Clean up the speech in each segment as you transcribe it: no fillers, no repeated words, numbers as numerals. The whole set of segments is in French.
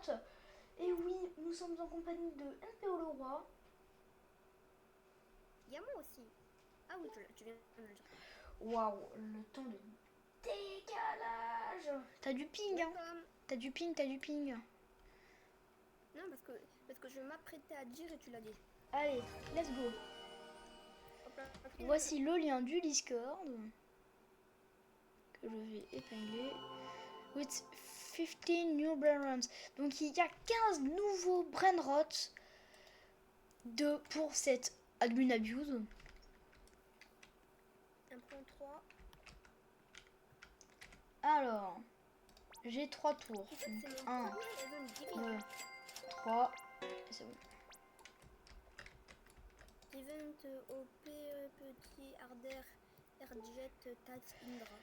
chat. Et oui, nous sommes en compagnie de NPO le roi. Il y a moi aussi. Ah oui, tu viens de le dire. Waouh, le temps de décalage. T'as du ping, hein? Welcome. T'as du ping. Non, parce que je m'apprêtais à dire et tu l'as dit. Allez, let's go. Hop là, Voici le lien du Discord que je vais épingler. With 15 new brain runs. Donc il y a 15 nouveaux brain rots pour cette admin abuse. 1.3. Alors, j'ai 3 tours. En fait, c'est mon 1, premier event divine. 2, 3. C'est bon. Event OP petit Arder Airjet Tats Indra.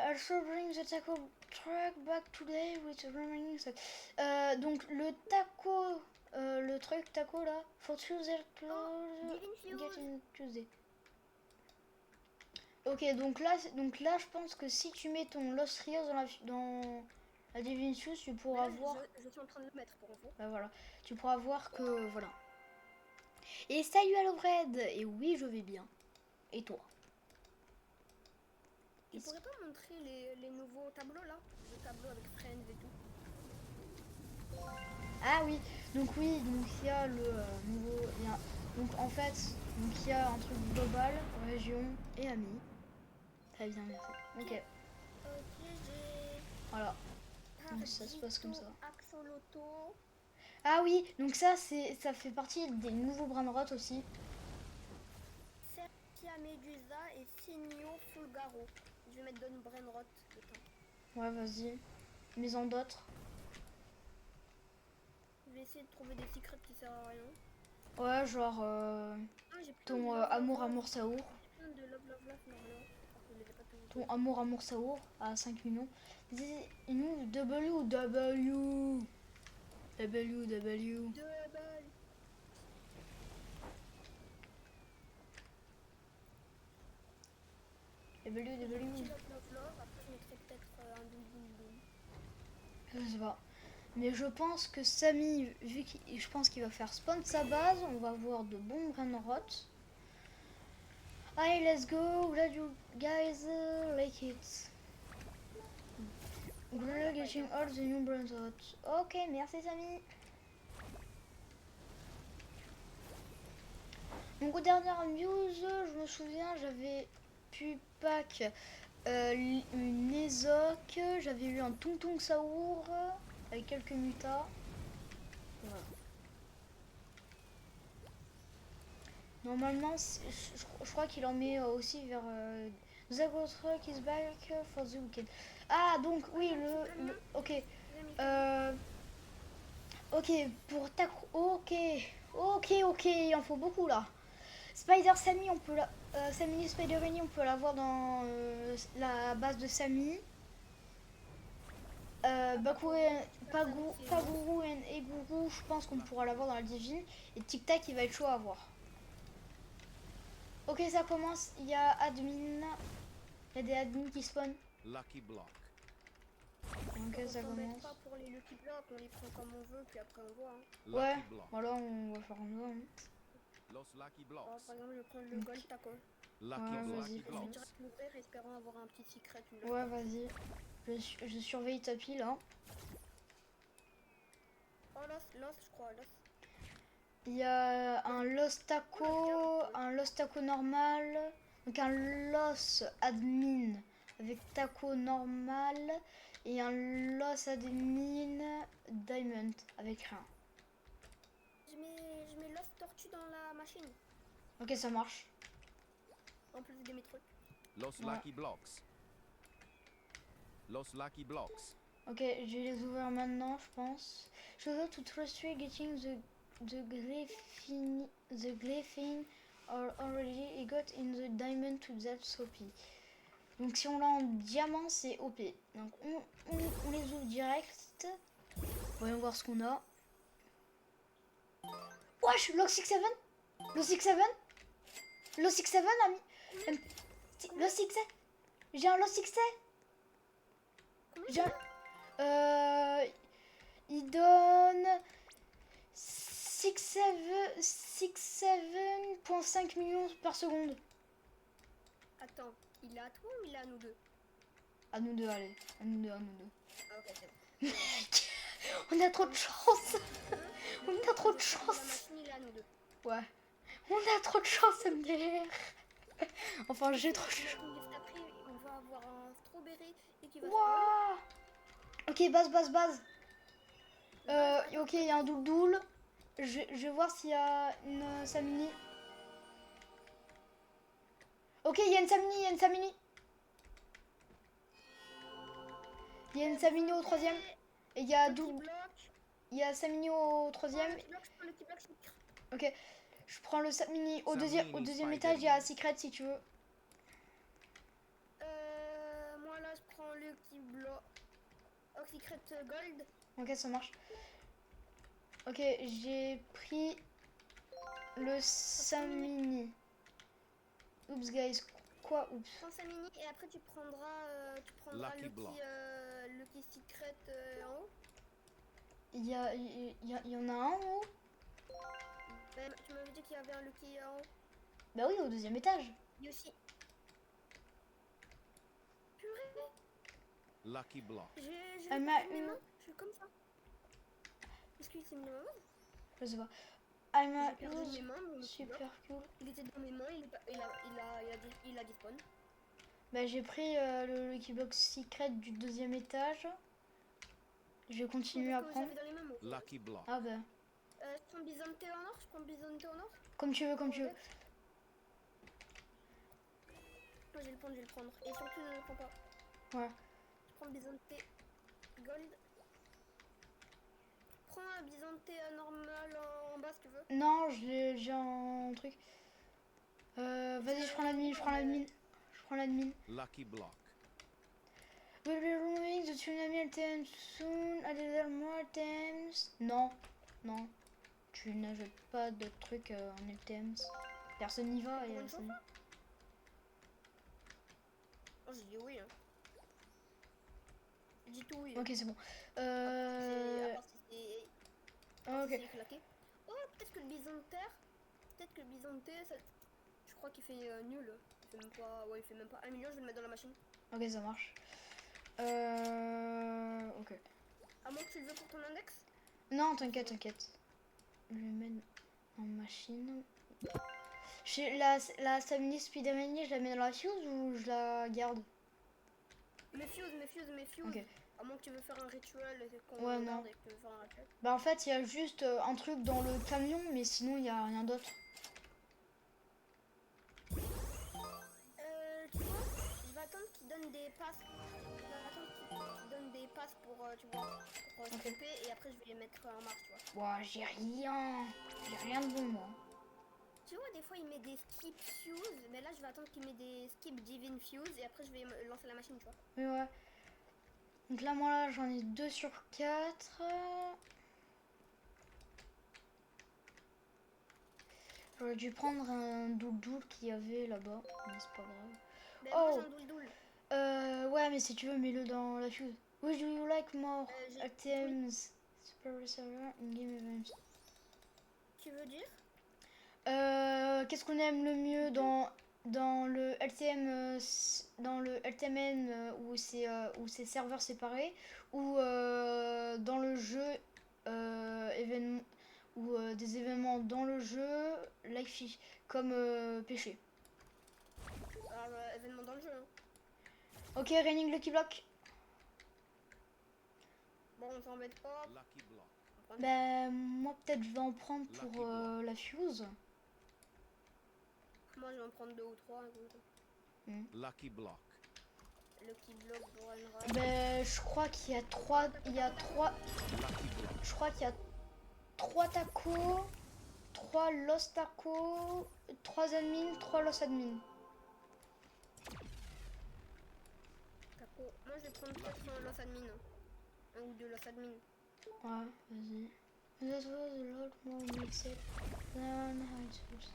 Also bring the taco truck back today with the remaining stock. Donc le taco, le truc taco là, for Tuesday close, Divine get Fuse. in Tuesday. Ok, donc là, je pense que si tu mets ton Lost Rios dans la Divine Fuse, tu pourras Là, voir. je suis en train de le mettre pour info. Bah voilà, tu pourras voir que voilà. Et salut Alfred. Et oui, je vais bien. Et toi? Tu pourrais pas montrer les nouveaux tableaux là? Le tableau avec Friends et tout. Ah oui, donc il y a le nouveau, donc en fait, donc il y a un truc global, région et amis. Très bien, merci. Ok, Ok, j'ai voilà, donc ça se passe comme ça. Axoloto. Ah oui, donc ça fait partie des nouveaux brainrot aussi. Serpia Medusa et Signo Fulgaro. Je vais mettre Don Brainrot le temps. Ouais, vas-y, mais en d'autres. Je vais essayer de trouver des secrets qui servent à rien. Ouais, genre J'ai plein ton de amour saour. J'ai plein de love normalement. Je les ai pas tous. Ton amour saour à 5 millions. Nous, WW. WW. Deux balles. WW. Petit love. Après, je mettrai peut-être un boum. Je sais pas. Mais je pense que Samy, je pense qu'il va faire spawn sa base, on va voir de bons brainrots. Allez, let's go. Glad you guys like it. We're getting all the new brainrots. Ok, merci Samy. Donc aux dernières news, je me souviens, j'avais pu pack une Ezoc, j'avais eu un Tung Saour avec quelques mutas. Voilà. Normalement, je crois qu'il en met aussi vers The Ghost Truck is back for the weekend. Ah, donc oui, ok. Ok, pour ta... Ok, il en faut beaucoup là. Spider Sammy, on peut la... Sammy Spider-Granny, on peut l'avoir dans la base de Sammy. Paguru et Eguru, je pense qu'on pourra l'avoir dans la Divine. Et Tic Tac, il va être chaud à voir. Ok, ça commence. Il y a admin. Il y a des admins qui spawn. Lucky Block. Ok, ça commence. Pas pour les Lucky Blocks, on les prend comme on veut, puis après on voit. Hein. Ouais, Lucky Block. voilà, on va faire un nom. Los Lucky Blocks. Alors, par exemple, je prends le Gold Taco. Lucky Ouais, Block. vas-y, Lucky Je vais Blocks. direct l'ouvrir, espérant avoir un petit secret. Ouais, vas-y. Je surveille ta pile, hein. Oh, Lost, je crois, Lost. Il y a un Lost Taco normal, donc un Lost admin avec Taco normal et un Lost admin diamond avec rien. Je mets Lost Tortue dans la machine. Ok, ça marche. En plus de mes trucs. Los Ouais. Lucky Blocks. Los Lucky Blocks. Ok, je vais les ouvrir maintenant, je pense. Je veux to trust you getting the glyphine or already got in the diamond to that OP. Donc si on l'a en diamant, c'est OP. Donc on les ouvre direct. Voyons voir ce qu'on a. Wesh, Lock 67 Lock 67 Lock 67 ami. Lock 67. J'ai un Lock 67. J'ai un... il donne 67,5 millions par seconde. Attends, il est à toi ou il est à nous deux? À nous deux, allez. À nous deux, à nous deux. Ah, ok, c'est bon. Mec, on a trop de chance. On a trop de La chance. machine, il est à nous deux. Ouais. On a trop de chance, MDR. Enfin, j'ai trop de chance. Juste après, on va avoir un strawberry et qui va Waouh. Ok, base. Ok, il y a un double. Je vais voir s'il y a une Samini. Ok, il y a une Samini, Il y a une Samini au troisième. Et il y a double. Il y a Samini au troisième. Ok, je prends le Samini au deuxième étage. Il y a Secret si tu veux. Moi là, je prends le qui bloque. Secret Gold. Ok, ça marche. Ok, j'ai pris le Samini. Oups, guys. Quoi? Oups. Prends Samini et après tu prendras Lucky le Block. qui Secret en haut. Il y en a un en haut? Ben, tu m'avais dit qu'il y avait un Lucky en haut. Bah oui, au deuxième étage. Il y a aussi. Purée. Lucky Block. J'ai Elle perdu m'a mes eu- mains. Je suis comme ça. Est-ce qu'il s'est mis dans ma main? Je sais pas. I'm a J'ai perdu mes mains. mon super bloc. cool. Il était dans mes mains. Il a despawn. Bah j'ai pris le Lucky Block Secret du deuxième étage. Je vais continuer à Qu'est-ce que vous prendre. avez dans les mains, moi? Lucky Block. Ah bah, Je prends Bisonte en or. comme tu veux. Moi, je vais le prendre. Et surtout, ne le prends pas. Ouais. Je prends Bisonte Gold. Prends un Bisonte normal en bas si tu veux. Non, j'ai un truc. Vas-y, je prends l'admin. Lucky Block. We'll be removing the tsunami items soon. A little more items. Non. Tu n'ajoutes pas de trucs en items. Personne n'y va. Pour une fois. Oh, j'ai dit oui. Hein. J'ai dit tout oui. Ok, c'est bon. À part si c'est Ok. claqué. Oh, peut-être que le bisonte, ça... je crois qu'il fait nul. Il fait même pas, il fait même pas 1 million, je vais le mettre dans la machine. Ok, ça marche. Ok. À moins que tu le veux pour ton index. Non, t'inquiète. Je vais mettre en machine. La Samini Spidermanie, je la mets dans la fuse ou je la garde? Méfuse. Ok. À moins que tu veux faire un rituel et qu'on Ouais, regarde non. et que tu veux faire un rituel. Bah en fait, il y a juste un truc dans le camion, mais sinon, il n'y a rien d'autre. Tu vois, je vais attendre qu'il donne des passes. Pour, tu vois, pour Ok. skipper et après je vais les mettre en marche, tu vois. Ouah, j'ai rien de bon, moi. Tu vois, des fois il met des skip fuse, mais là je vais attendre qu'il met des skip divine fuse et après je vais lancer la machine, tu vois. Mais ouais. Donc là, moi, là, j'en ai 2 sur 4. J'aurais dû prendre un double qu'il y avait là-bas, mais c'est pas grave. Ben, Oh. moi j'ai un double. Ouais, mais si tu veux, mets-le dans la fuse. Would you like more J'ai- items? Super server in game events. Tu veux dire? Qu'est-ce qu'on aime le mieux dans le LTM, dans le LTMN où c'est serveurs séparés, ou dans le jeu événement, ou des événements dans le jeu like fish, comme pêcher. Alors, événement dans le jeu. Hein. Ok, Raining Lucky Block. Bon, on s'embête pas. Lucky Block. On prend- Ben moi peut-être je vais en prendre pour Lucky Block. la fuse. Moi je vais en prendre 2 ou 3. Lucky Block. Le qui bloque pour une rage. Ben je crois qu'il y a 3 Lucky Block. 3 lost tacos, 3 admins, 3 lost admins. Moi je vais prendre peut-être un loss admin. Un ou 2 loss admin. Ouais, vas-y. That was a lot more mixed than how it was.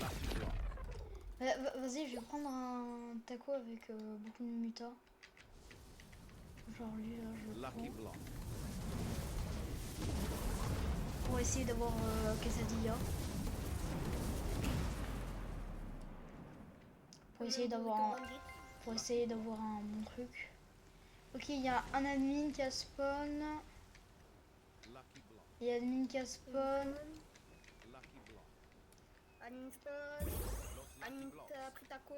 Lucky Block. Vas-y, je vais prendre un taco avec beaucoup de muta. Genre lui là, je le Lucky prends. Block. Pour essayer d'avoir quesadilla. Pour essayer d'avoir un bon truc. Ok, il y a un admin qui a spawn. Lucky block. Il y a un admin qui a spawn. Lucky block. Admin spawn. Los lucky Admin blocks. t'as pris taco.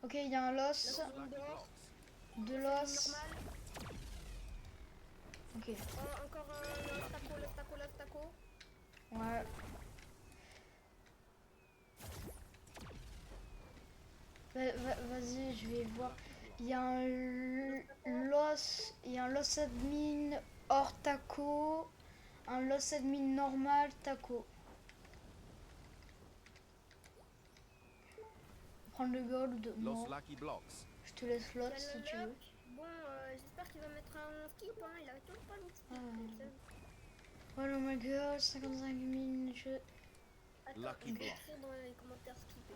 Ok, il y a un loss. Los Lucky windows. blocks. Deux Admin loss. normal. Ok, Oh, encore un los taco. ouais. Vas-y, je vais voir. Il y a un loss admin hors taco. Un loss admin normal taco. Prendre le gold, Los moi. lucky blocks. Je te laisse Il y l'autre a si le tu veux. lock. Bon, j'espère qu'il va mettre un skip. Hein. Il a toujours pas le skip. Oh my god, 55 000 jeux. Attends, Lucky je vais block. écrire dans les commentaires skip.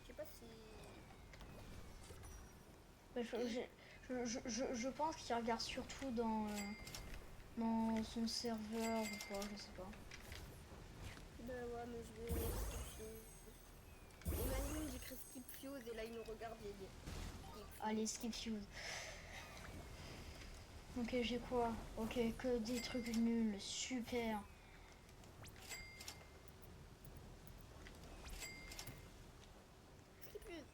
Je sais pas si. Bah, je pense qu'il regarde surtout dans son serveur ou quoi, je sais pas. Ben ouais, mais je vais skip fuse. Imagine, j'écris skip fuse et là il nous regarde et il dit skip. Allez, skip fuse. Ok, j'ai quoi? Ok, que des trucs nuls, super. Skip fuse.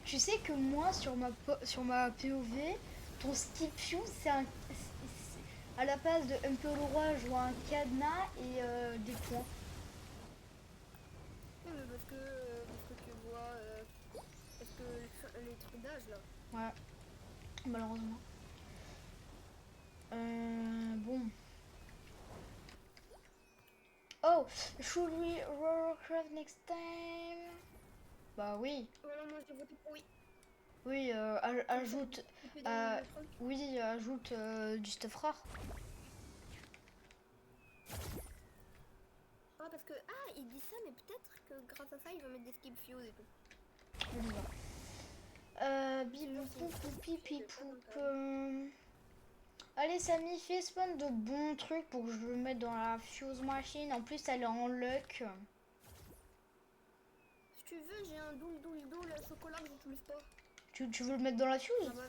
Tu sais que moi, sur ma POV, ton skip fuse, à la place de un peu le roi, je vois un cadenas et des points. Oui, mais parce que tu vois. Parce que les trucs d'âge là. Ouais, malheureusement. Bon. Oh, should we Warcraft next time? Bah oui. Voilà, moi j'ai voté pour oui. Oui, ajoute. Skipper dans le truc. Oui, ajoute du stuff rare. Ah, parce que. Ah, il dit ça, mais peut-être que grâce à ça il va mettre des skip fuse et tout. Je sais pas. Pipi poup. Allez, Samy, fais spawn de bons trucs pour que je le mette dans la fuse machine. En plus, elle est en luck. Si tu veux, j'ai un doule chocolat que j'utilise pas. Tu veux le mettre dans la fuse? Ah bah.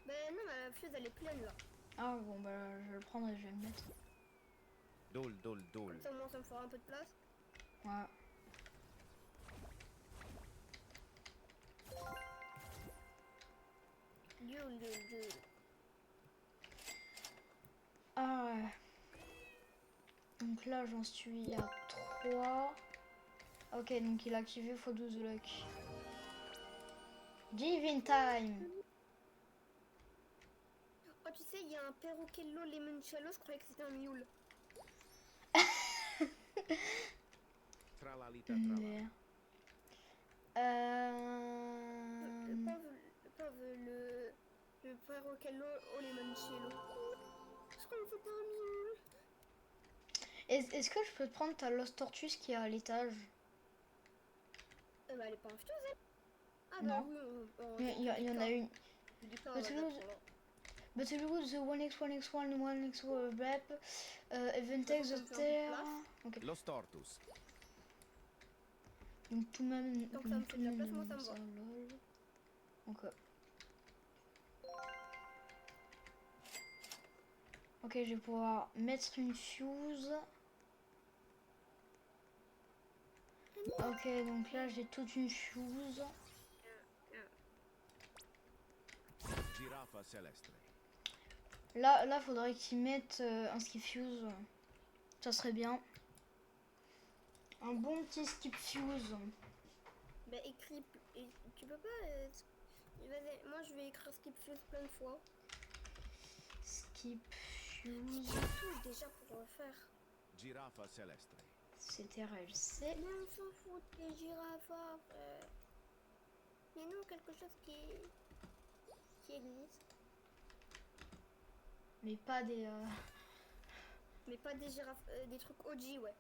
Ben non, ma fuse elle est pleine là. Ah bon, bah je vais le prendre et je vais le mettre. Dole, dole, dole. Comme ça, au moins, ça me fera un peu de place. Ouais. Doule. Ah ouais. Donc là, j'en suis à 3. Ok, donc il a activé x12 de luck. Giving time. Oh, tu sais, il y a un perroquello limoncello, je croyais que c'était un mule. Tralalita, tralala. Mais... Le pauvre, le perroquello au limoncello. Je croyais que c'était un mule. Est-ce que je peux te prendre ta Lost Tortoise qui est à l'étage? Bah, elle est pas en fuse, elle. Ah, Non. bah oui, Il y en a une. Du cas, Battlewoods, the 1x1x1, 1x1 rep, Eventex, Ça me the fait un peu de Terre. place. Ok. Los tortus. Donc tout même. Donc ça me fait de la place, moi ça me va. lol. Ok. Ok, je vais pouvoir mettre une fuse. Ok, donc là j'ai toute une fuse. Giraffa celestre. Là faudrait qu'ils mettent un skip fuse. Ça serait bien. Un bon petit skip fuse. Bah, écris. Tu peux pas. Vas-y, moi je vais écrire skip fuse plein de fois. Skip Je fuse. touche déjà pour refaire. Giraffa celestre. C'était RLC. Mais on s'en fout des girafes, frère. Mais non, quelque chose qui existe. Mais pas des. Mais pas des girafes, des trucs OG, ouais.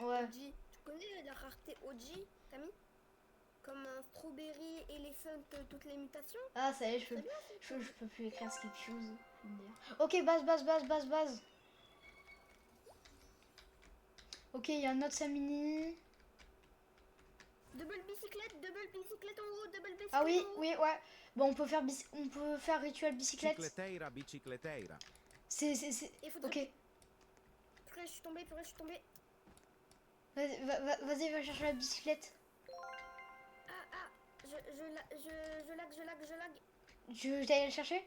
Ouais. OG. Tu connais la rareté OG, Camille? comme un strawberry, elephant, toutes les mutations. Ah, ça y est, Très bien. je peux plus écrire skip fuse. Ok, base. Ok, il y a un autre Samini. Double bicyclette en haut, double bicyclette Ah oui, en haut. oui, ouais. Bon, on peut faire rituel bicyclette. Cicleteira, bicicleteira. C'est... Il faudrait... Ok. Purée, je suis tombée. Vas-y, va chercher la bicyclette. Ah, je lag. Je t'aille la chercher?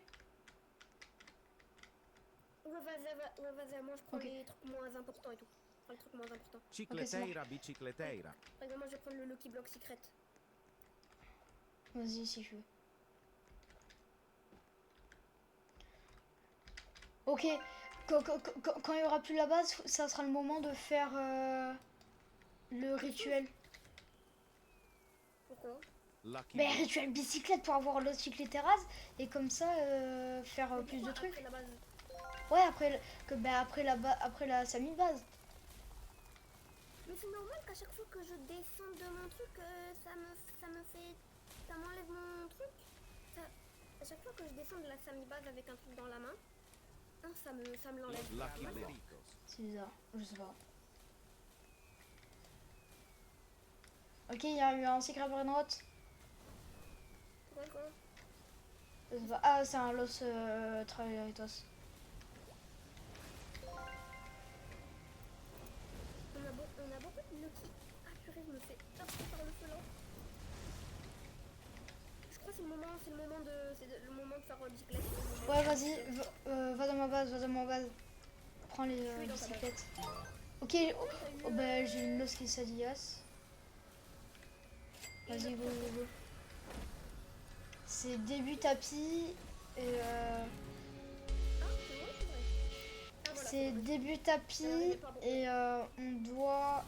Ouais, vas-y, moi je prends Ok. les trucs moins importants et tout. Enfin, les trucs moins importants. Cicleteira, bicicleteira. Par exemple, moi je vais prendre le Lucky Block Secret. Vas-y, si je veux. Ok. Quand il y aura plus la base, ça sera le moment de faire le rituel. Pourquoi? Lucky Mais Block. rituel bicyclette pour avoir le cycle terrasse et comme ça faire Mais plus de pourquoi trucs. après la base? Ouais, après la Sami base. Mais c'est normal qu'à chaque fois que je descends de mon truc, ça m'enlève mon truc. À chaque fois que je descends de la Sami base avec un truc dans la main, hein, ça me l'enlève. Lucky Normal. Bericos. C'est bizarre, je sais pas. Ok, il y a eu un secret brainrot. Quoi? Je sais pas. Ah, c'est un Los Traileritos. On a beaucoup de Lucky. Ah purée, je me fais taper par le feu là. Je crois que c'est le moment de faire bicyclette. Ouais, vas-y, va dans ma base. Prends les Je suis dans ta bicyclettes. Ok, oh, bah, j'ai une Los Quesadillas. Vas-y, go. C'est début tapis et Ah, c'est vrai. Ah, voilà, c'est bon, début tapis et on doit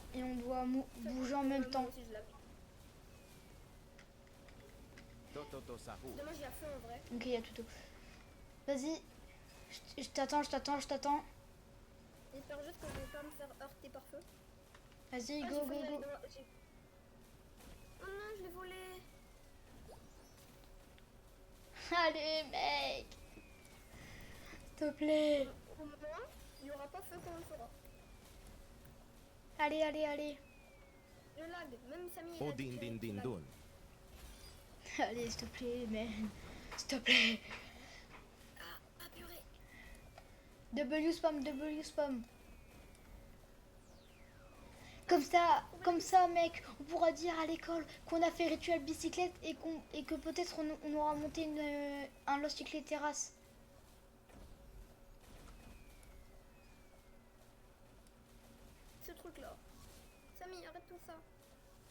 bouger en même temps. moi aussi, je l'avais. Tototo Sahur. Dommage, il y a feu en vrai. Ok, il y a tout. Vas-y, je t'attends. J'espère juste que je vais pas me faire heurter par feu. Vas-y, Ah, go. j'ai failli aller dans la... Oh non, je l'ai volé. Allez, mec. S'il te plaît. Au moins, il n'y aura pas feu quand on le fera. Allez. Je lag, même Samy il a O dit din que din je din lag. dun. Allez, s'il te plaît, man. S'il te plaît. Ah purée. W spam. Comme ça, mec, on pourra dire à l'école qu'on a fait rituel bicyclette et que peut-être on aura monté un Lost Cyclé terrasse. Ce truc là. Samy, arrête tout ça.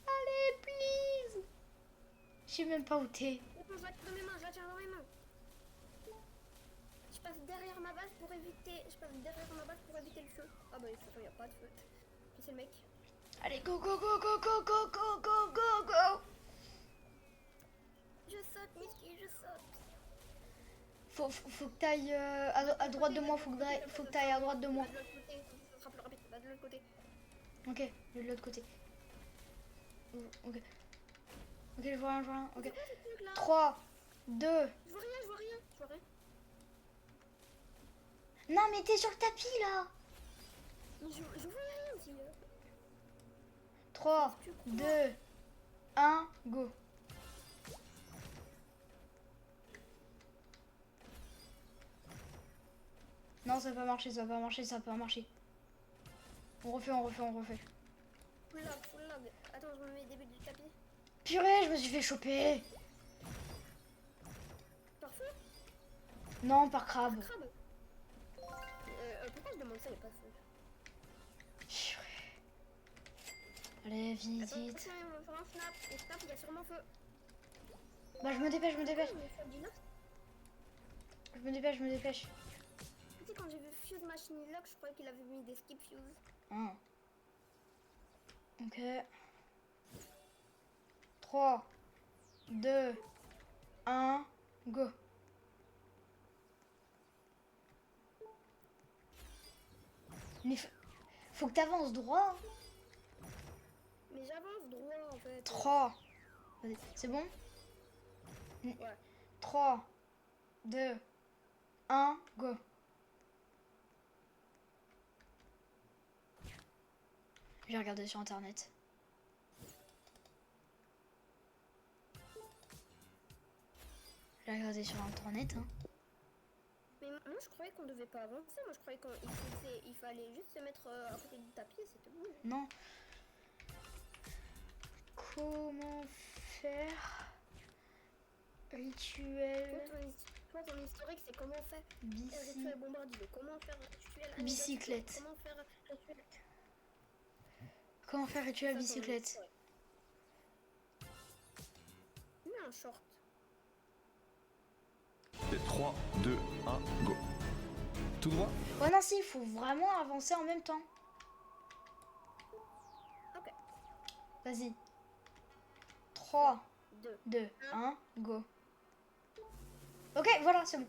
Allez, please. Je sais même pas où t'es. Attends, je la tiens dans mes mains, Je passe derrière ma base pour éviter le feu. Ah bah de toute façon il n'y a pas de feu. Puis c'est le mec. Allez, go. Je saute, Miski, je saute. Faut que t'ailles à droite de moi, faut que t'ailles à droite de moi. Va de l'autre côté, ça sera plus rapide. Va de l'autre côté. Ok, je vais de l'autre côté. Ok, je vois rien. Ok. C'est quoi ce truc là? 3, 2. Je vois rien. Non, mais t'es sur le tapis là. Mais je vois rien aussi. 3, 2, 1, go. Non, ça va pas marcher. On refait. Full lag. Attends, je me mets début du tapis. Purée, je me suis fait choper. Par feu? Non, par crabe. Crabe. Pourquoi je demande ça, il n'y a pas de feu? Purée. Allez, vite. Attends, on va faire un snap. Et snap, il y a sûrement feu. Bah, je me dépêche. Mais ça dit là. Je me dépêche. Tu sais, quand j'ai vu Fuse Machine Lock, je croyais qu'il avait mis des skip Fuse. Ah. Ok. 3, 2, 1, go. Mais faut que t'avances droit. Mais j'avance droit en fait. 3, Vas-y, c'est bon? Ouais. 3, 2, 1, go. J'ai regardé sur internet. J'ai regardé sur internet, hein. Mais moi je croyais qu'on devait pas avancer, moi je croyais qu'il fallait juste se mettre à côté du tapis et c'était bon. Non. Comment faire rituel Toi, ton historique c'est comment faire rituel bombardier, comment faire rituel bicyclette. comment faire rituel... Comment faire rituel Ça, bicyclette? Mais un short. Et 3, 2, 1, go. Tout droit? Ouais, non, si, il faut vraiment avancer en même temps. Ok. Vas-y. 3, 2. 2, 1, go. Ok, voilà, c'est bon.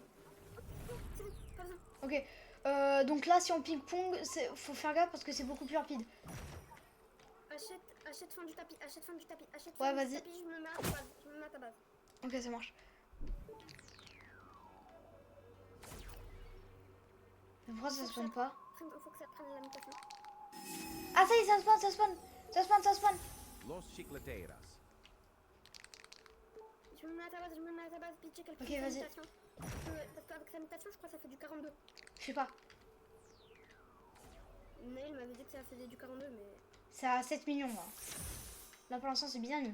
C'est bon, pas besoin. Ok. Donc là, si on ping-pong, faut faire gaffe parce que c'est beaucoup plus rapide. Achète fin du tapis, achète fin du tapis, achète Ouais, fin vas-y. du tapis, je me mets à ta base, je me mets à ta base. Ok, ça marche. Mais pourquoi ça spawn pas? Il faut que ça prenne la mutation. Ah, ça y est, ça spawn, ça spawn. Ça spawn, ça spawn. Los chicleteiras. Je me mets à ta base, je me mets à ta base, pitcher quelle Ok, sa vas-y. mutation. Parce qu'avec sa mutation, je crois que ça fait du 42. Je sais pas. Nail m'avait dit que ça faisait du 42, mais... C'est à 7 millions, là. Là, pour l'instant, c'est bien mieux.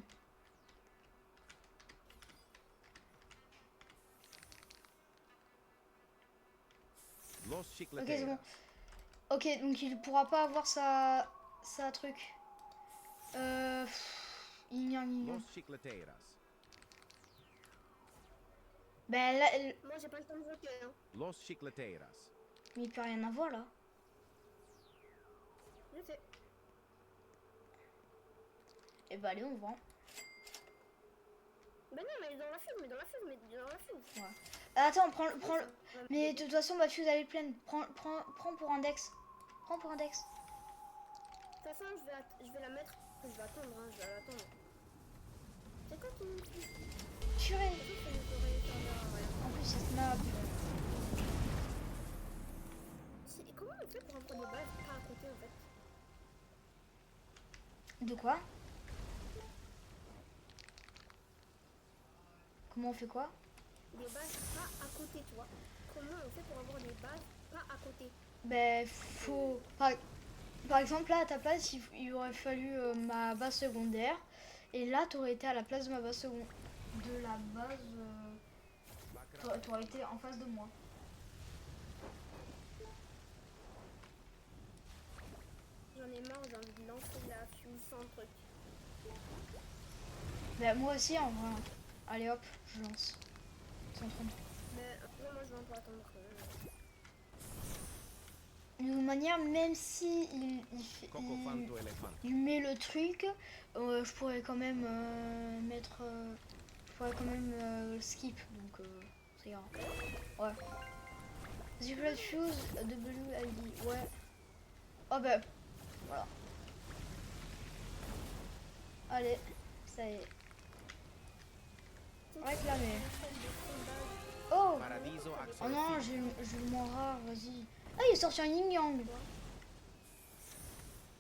Los Ok, c'est chicleteiras. bon. Ok, donc il pourra pas avoir sa truc. Ignan. Los chicleteiras. Ben là, Moi, j'ai pas le temps de voter, hein. Los chicleteiras. mais il peut rien avoir là. Je sais. Et bah allez, on vend. Bah non, mais dans la fuse, mais dans la fuse, mais dans la fuse. Attends, prends. Mais de toute façon, ma fuse elle est pleine. Prends pour index. Prends pour index. De toute façon, je vais la mettre. Enfin, je vais attendre, hein, je vais l'attendre. C'est quoi ton fuse? Purée. Ça nous aurait servi à rien. En plus, c'est snap. Et comment on fait pour avoir des bases pas à côté en fait? De quoi? Comment on fait quoi? Des bases pas à côté, tu vois. Comment on fait pour avoir des bases pas à côté? Ben faut. Par exemple, là à ta place, il aurait fallu ma base secondaire. Et là, t'aurais été à la place de ma base secondaire. De la base. T'aurais été en face de moi. J'en ai marre, j'ai envie de lancer la fuse sans truc. Ben moi aussi en vrai. Allez hop, je lance. Sans trop. Mais après, moi je vais un peu attendre. De toute manière, même si Cocofanto elefante. il met le truc, je pourrais quand même mettre. Je pourrais quand même skip, donc ça ira. Ouais. The Fuse, WID, ouais. Oh bah, voilà. Allez, ça y est. Réclamé. Oh! Paradiso Oh axolotl. non, j'ai le moins rare, vas-y. Ah, il est sorti un yin yang.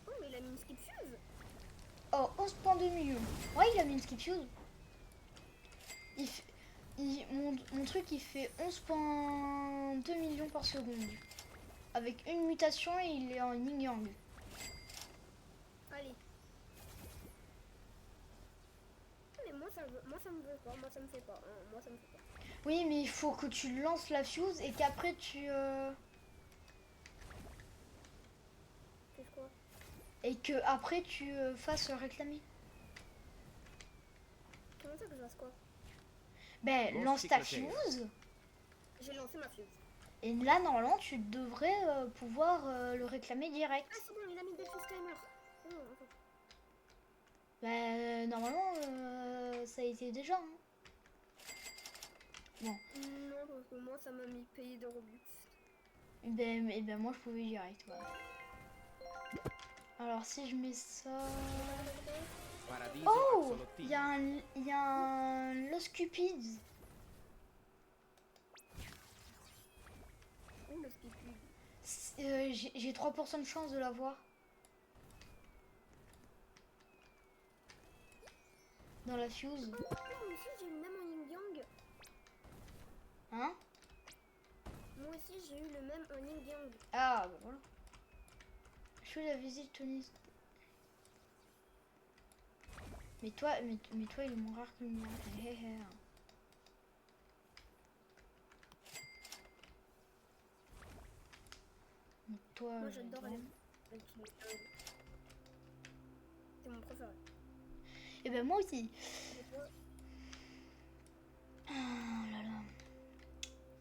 Oh, mais il a mis une skip fuse. Oh, 11,2 millions. Ouais, il a mis une skip fuse. Mon truc, il fait 11,2 millions par seconde. Avec une mutation, et il est en yin yang. Allez. Mais moi ça me veut pas, moi ça me fait pas. Hein, moi ça me fait pas. Oui, mais il faut que tu lances la fuse et qu'après tu... Qu'est-ce quoi? Et que après tu fasses réclamer. Comment ça que je fasse quoi? Ben, Bon, lance c'est ta éclaté. fuse. J'ai lancé ma fuse. Et là, normalement, tu devrais pouvoir le réclamer direct. Ah c'est bon, il a mis des fuse timer. Oh, attends. Ben, normalement, ça a été déjà. Hein. Bon. Non, parce que moi ça m'a mis payer de Robux. Et ben moi, je pouvais direct. Voilà. Alors, si je mets ça... Paradiso Oh! axolotl. Il y a un Los Cupids. Où le skipper? J'ai 3% de chance de l'avoir. Dans la fuse. Oh, moi aussi j'ai eu le même en yin yang. Hein? Moi aussi j'ai eu le même en yin yang. Ah, bah voilà. Je fais la visite Tony. Mais toi, il est moins rare que le mien. Hé, hé, hé. Mais toi, Moi j'adore les les gens- avec yin yang. C'est mon préféré. Eh ben moi aussi. Et toi, Ah là là.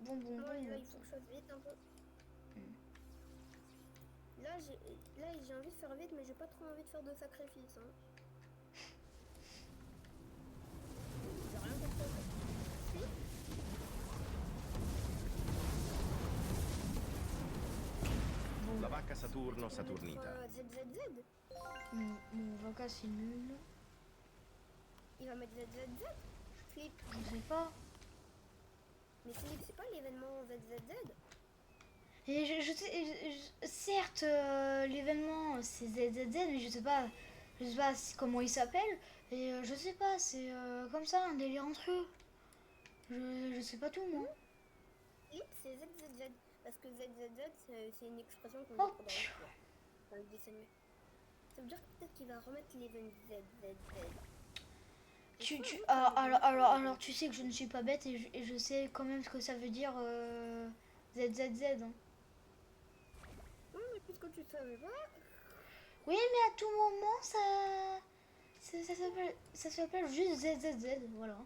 Bon, bon, moi, bon. là il faut que je fasse vite un peu. Là j'ai envie de faire vite mais j'ai pas trop envie de faire de sacrifice. Hein. J'ai rien fait de ça. Si. La vacca Saturno Saturnita. ZZZ. Mon vaca c'est nul. Il va mettre ZZZ. Flip. Je sais pas. Mais Flip c'est pas l'événement ZZZ. Et je sais, certes, l'événement c'est ZZZ, mais je sais pas comment il s'appelle. Et je sais pas, c'est comme ça, un délire entre eux. Je sais pas tout, moi. Flip c'est ZZZ. Parce que ZZZ c'est une expression qu'on Oh, dit dans le dessin animé. Ça veut dire que peut-être qu'il va remettre l'événement ZZZ. Alors, tu sais que je ne suis pas bête et je sais quand même ce que ça veut dire ZZZ. Hein. Oui, mais puisque tu savais pas. Oui, mais à tout moment, ça s'appelle juste ZZZ, voilà.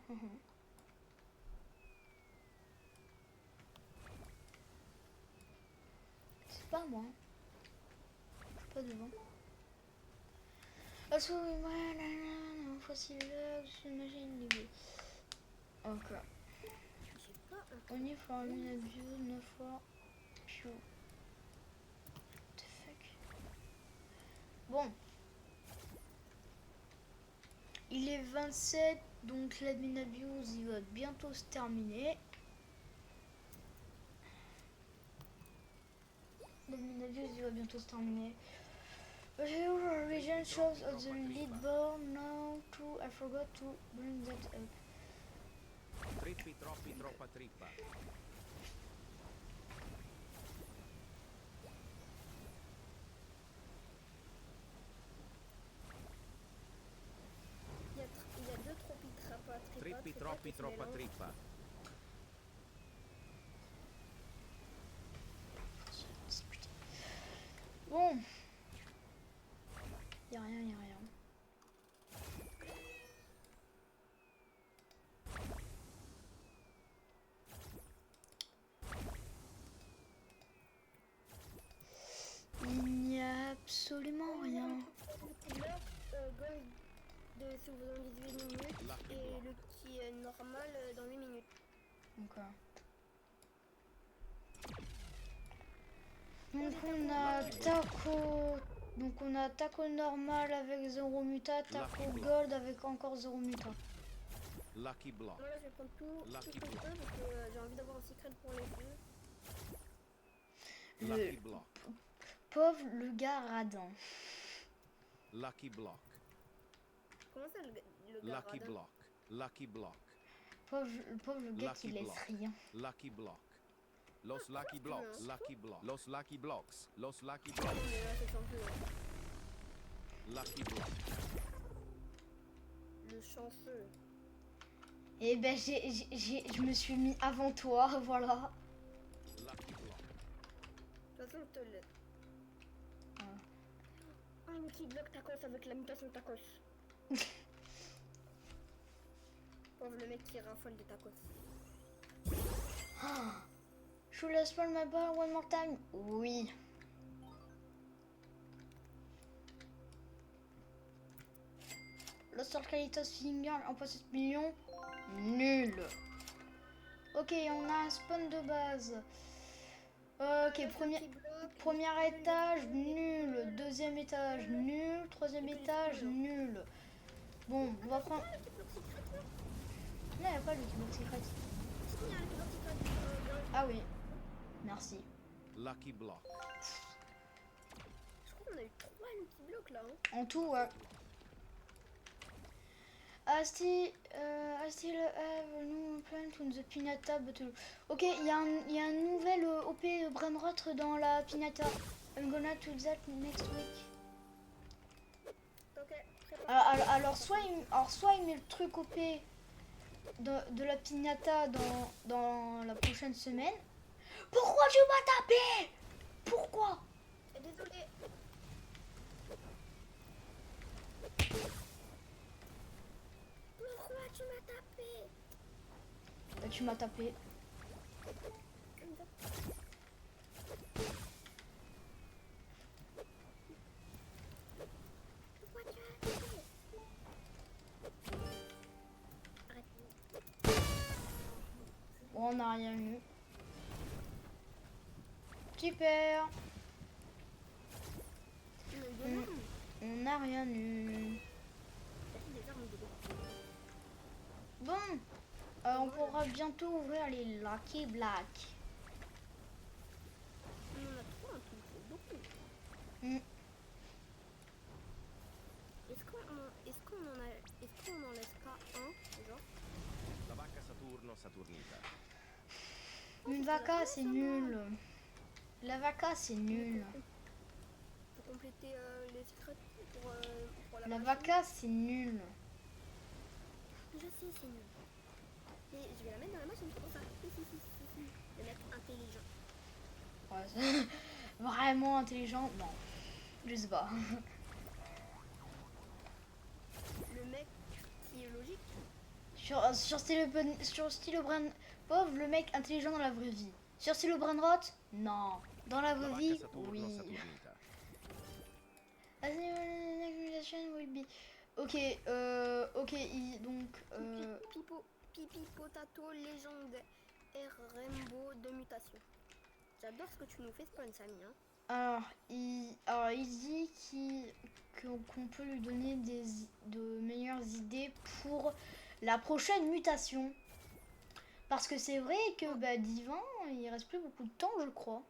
C'est pas moi. Je suis pas devant. Ah, fossile, j'imagine niveau. Ok. J'ai pas un. On y for a minute view, 9 fois. Pew. What the fuck? Bon. Il est 27, donc l'admin abuse il va bientôt se terminer. L'admin abuse il va bientôt se terminer. Here region shows of the leaderboard now too. I forgot to bring that up. Trippi troppi troppa trippa. Il y a deux Trippi troppi troppa trippa. Bon. Y'a rien, y'a rien. Il n'y a absolument rien. De si vous en 18 minutes et le qui est normal dans 8 minutes. Donc, donc on a taco normal avec 0 muta, taco gold avec encore 0 muta. Lucky block. Moi là je vais prendre tout ce que je peux parce que j'ai envie d'avoir un secret pour les feux. Lucky block. Pauvre le gars radin. Lucky block. Comment ça le gars Lucky radin? block. Lucky block. Pauvre le gars qui Lucky laisse block. rien. Lucky block. Los lucky blocks. Lucky block. Los lucky blocks. Los lucky Non blocks. mais là c'est chanceux. Lucky block. Le chanceux. Et ben je me suis mis avant toi, voilà. Lucky block. De toute façon je te le. Ah. Un petit bloc tacos avec la mutation tacos. Pauvre le mec qui raffole des tacos. Should I spell my bar one more time? Oui. Los Orcalitos Finger en possède millions. Nul. Ok, on a un spawn de base. Ok, premier étage, nul. Deuxième étage, nul. Troisième étage, nul. Bon, on va prendre... Le Lucky Block Secret, là. Non, il n'y a pas le Lucky Block Secret. Si, il y a un Lucky Block Secret. Ah oui. Merci. Lucky block. Je crois qu'on a eu 3 Lucky Blocks là. Hein. En tout, ouais. I still have no plan to the Pinata Battle. Ok, il y a un nouvel OP Brainrot dans la Pinata. I'm gonna do that next week. Ok, prépare. Alors soit il met le truc OP de la Pinata dans la prochaine semaine. Pourquoi tu m'as tapé? Pourquoi? Désolé. Pourquoi tu m'as tapé? Bah, tu m'as tapé. Pourquoi tu m'as tapé? Arrête. Bon, on n'a rien eu. Super. On n'a rien eu. Bon, on pourra bientôt ouvrir les Lucky Black. On en a 3 en tout, c'est beaucoup. Est-ce qu'on en laisse pas un, genre? La vacca Saturno Saturnita. Une vaca, c'est nul. La vaca, c'est nul. Pour compléter les secrets pour la La machine. vaca, c'est nul. Je sais, c'est nul. Mais je vais la mettre dans la machine, c'est pour ça. Si. Le mec intelligent. Ouais, vraiment intelligent, non. Je sais pas. Le mec qui est logique. Sur Stylo Brain pauvre, le mec intelligent dans la vraie vie. Sur Stylo Brain Rot, non. Dans la La vraie vacca vie, Saturno oui. Saturnita. Accumulation will be. Ok, donc. Pipi Potato légendaire Rainbow de mutation. J'adore ce que tu nous fais, Spawn Samy. Hein. Alors, il dit qu'on peut lui donner de meilleures idées pour la prochaine mutation. Parce que c'est vrai que Divin, il reste plus beaucoup de temps, je crois.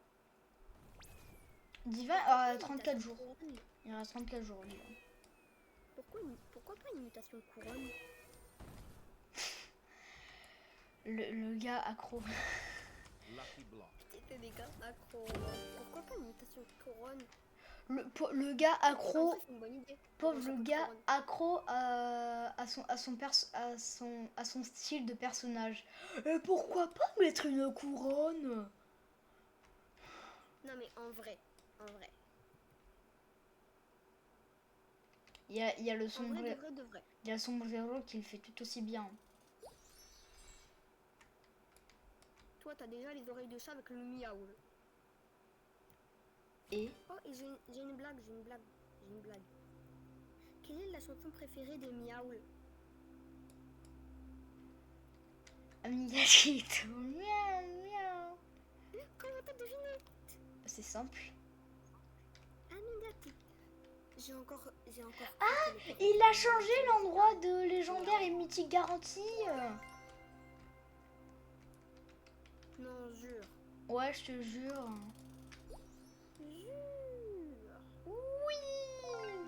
Divin a 34 jours. Il reste 34 jours, Divin. Pourquoi pas une mutation couronne? Le gars accro. Lucky block. C'était des gars accro. Pourquoi pas une mutation couronne? Le gars accro. En vrai, c'est une bonne idée. Pauvre Mutation le gars couronne. accro à son style de personnage. Et pourquoi pas mettre une couronne? Non mais en vrai. Il y a le En vrai, sombrero. de vrai. Il y a le sombrero qui le fait tout aussi bien. Toi, t'as déjà les oreilles de chat avec le miaoul. Et Oh, et j'ai une blague. Quelle est la chanson préférée de Miaoul? Amigachito. Miaou, miaou. Comment t'as deviné? C'est simple. Amigati. J'ai encore. Ah, il a changé l'endroit de légendaire et mythique garantie. Non, jure. Ouais, je te jure. Jure. Oui.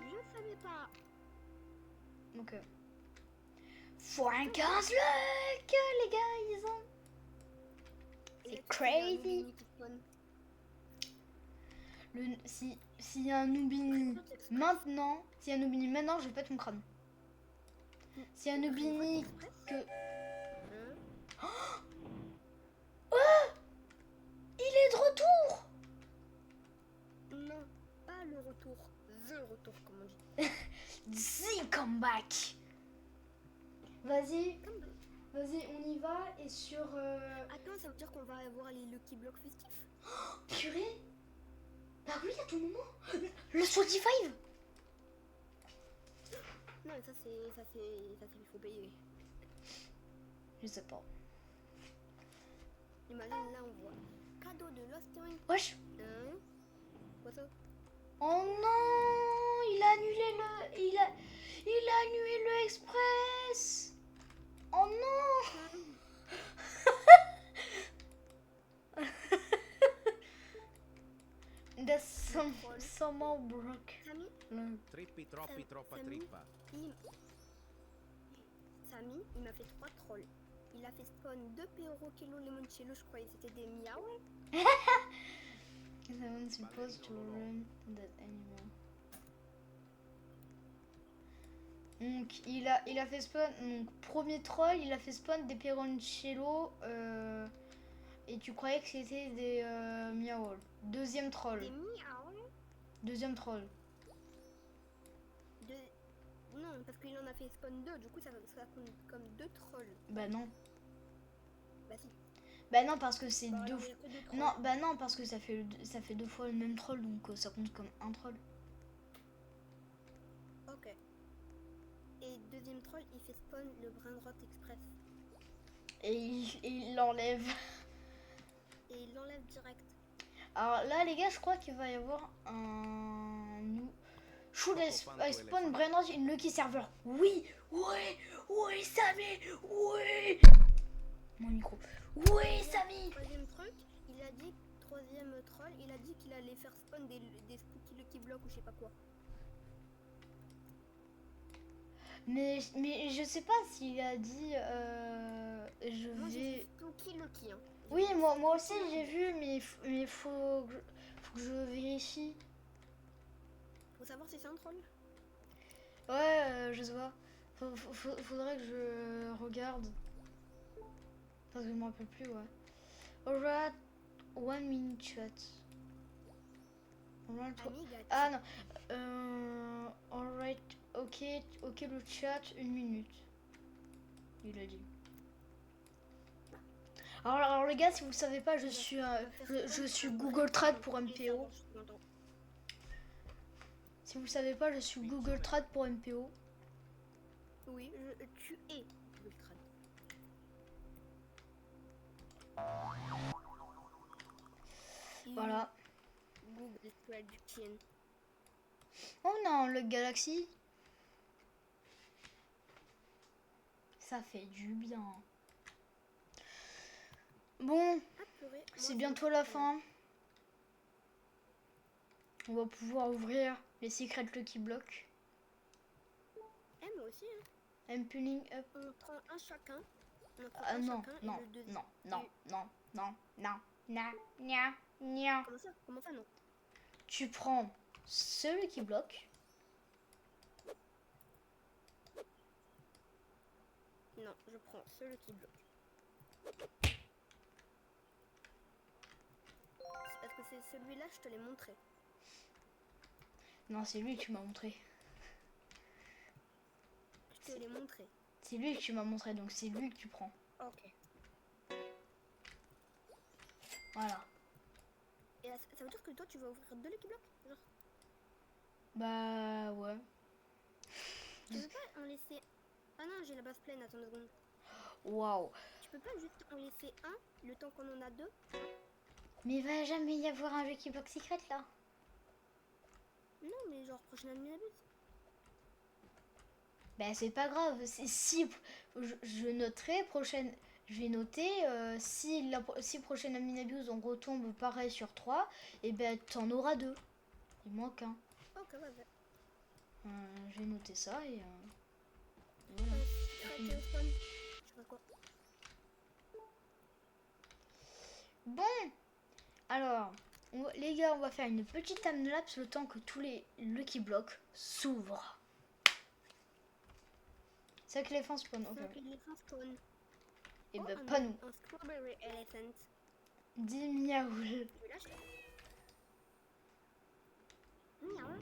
Je savais pas. Donc, faut un 15 luck, les gars, ils ont. C'est crazy. S'il y a un Noobini maintenant, je vais pète mon crâne. S'il y a un Noobini que. Oh, il est de retour. Non, pas le retour. The retour, comme on dit. The comeback. Vas-y, on y va et sur. Attends, ça veut dire qu'on va avoir les Lucky Block festifs? Purée. Bah oui, à tout moment. Le Spotify. Non, mais ça c'est il faut payer. Je sais pas. Imagine là on voit cadeau de Lost Ring. Wesh. Quoi ça? Oh non, il a annulé il a annulé le express. Oh non. That's somehow broke. Samy, Trippi, troppi, troppa Samy, trippa. Samy, il m'a fait 3 trolls. Il a fait spawn 2 Perro Kilo Limoncello, je croyais que c'était des miaou. Someone supposed to run that animal. Donc il a fait spawn. Donc premier troll, il a fait spawn des Peroncello. Et tu croyais que c'était des miaols. Deuxième troll. Des miaou. Deuxième troll. Non, parce qu'il en a fait spawn 2, du coup ça compte comme 2 trolls. Bah non. Bah si. Bah non parce que c'est Bah, deux. alors, il y a que 2 trolls. Non, bah non parce que ça fait 2 fois le même troll donc ça compte comme un troll. Ok. Et deuxième troll, il fait spawn le Brainrot Express. Et il l'enlève. Et il l'enlève direct. Alors là les gars je crois qu'il va y avoir un should I spawn Brainrot in Lucky Server. Oui, Samy, oui. Mon micro. Oui Samy. Troisième troll, il a dit qu'il allait faire spawn des spooky Lucky Block ou je sais pas quoi. Mais je sais pas s'il a dit Moi j'ai fait spooky Lucky hein. Oui moi aussi j'ai vu mais faut que je vérifie. Faut savoir si c'est un troll. Ouais je sais pas. Faudrait que je regarde. Parce que je me rappelle plus ouais. Alright, 1 minute chat. Alright, Amiga, ah non. Alright, ok le chat, 1 minute. Il a dit. Alors les gars, si vous le savez pas, je suis Google Trad pour MPO. Si vous le savez pas, je suis Google Trad pour MPO. Oui, tu es Ultra. Voilà. Google Traduction. Oh non, le Galaxy. Ça fait du bien. Bon, Ah, purée, c'est moi, bientôt la fin. On va pouvoir ouvrir les Secret Lucky Block. Eh, moi aussi. Hein. I'm pulling up. On prend un chacun. Ah non. Comment ça? Comment ça, non? Tu prends ce Lucky Block. Non, je prends ce Lucky Block. C'est parce que c'est celui-là, je te l'ai montré. Non, c'est lui que tu m'as montré. Je te l'ai montré. C'est lui que tu m'as montré, donc c'est lui que tu prends. Ok. Voilà. Et ça veut dire que toi, tu vas ouvrir 2 Lucky Blocks? Genre, Bah ouais. tu peux pas en laisser... Ah non, j'ai la base pleine, attends 2 secondes. Waouh. Tu peux pas juste en laisser un, le temps qu'on en a 2? Mais il va jamais y avoir un Lucky Block secret là. Non, mais genre, prochaine année, Bah c'est pas grave. Si je noterai prochaine. Je vais noter si prochaine Aminabuse on retombe pareil sur 3, et ben t'en auras 2. Il manque un. Ok, ouais. Je vais noter ça et Très téléphone. Je sais pas quoi. bon. Alors, les gars, on va faire une petite timelapse le temps que tous les Lucky Blocks s'ouvrent. C'est que les fins spawn. Ok. Donc, les fins spawn. Et Oh, ben pas nous. Un Strawberry Elephant. 10 miaoul. Je vais lâcher. Miaou.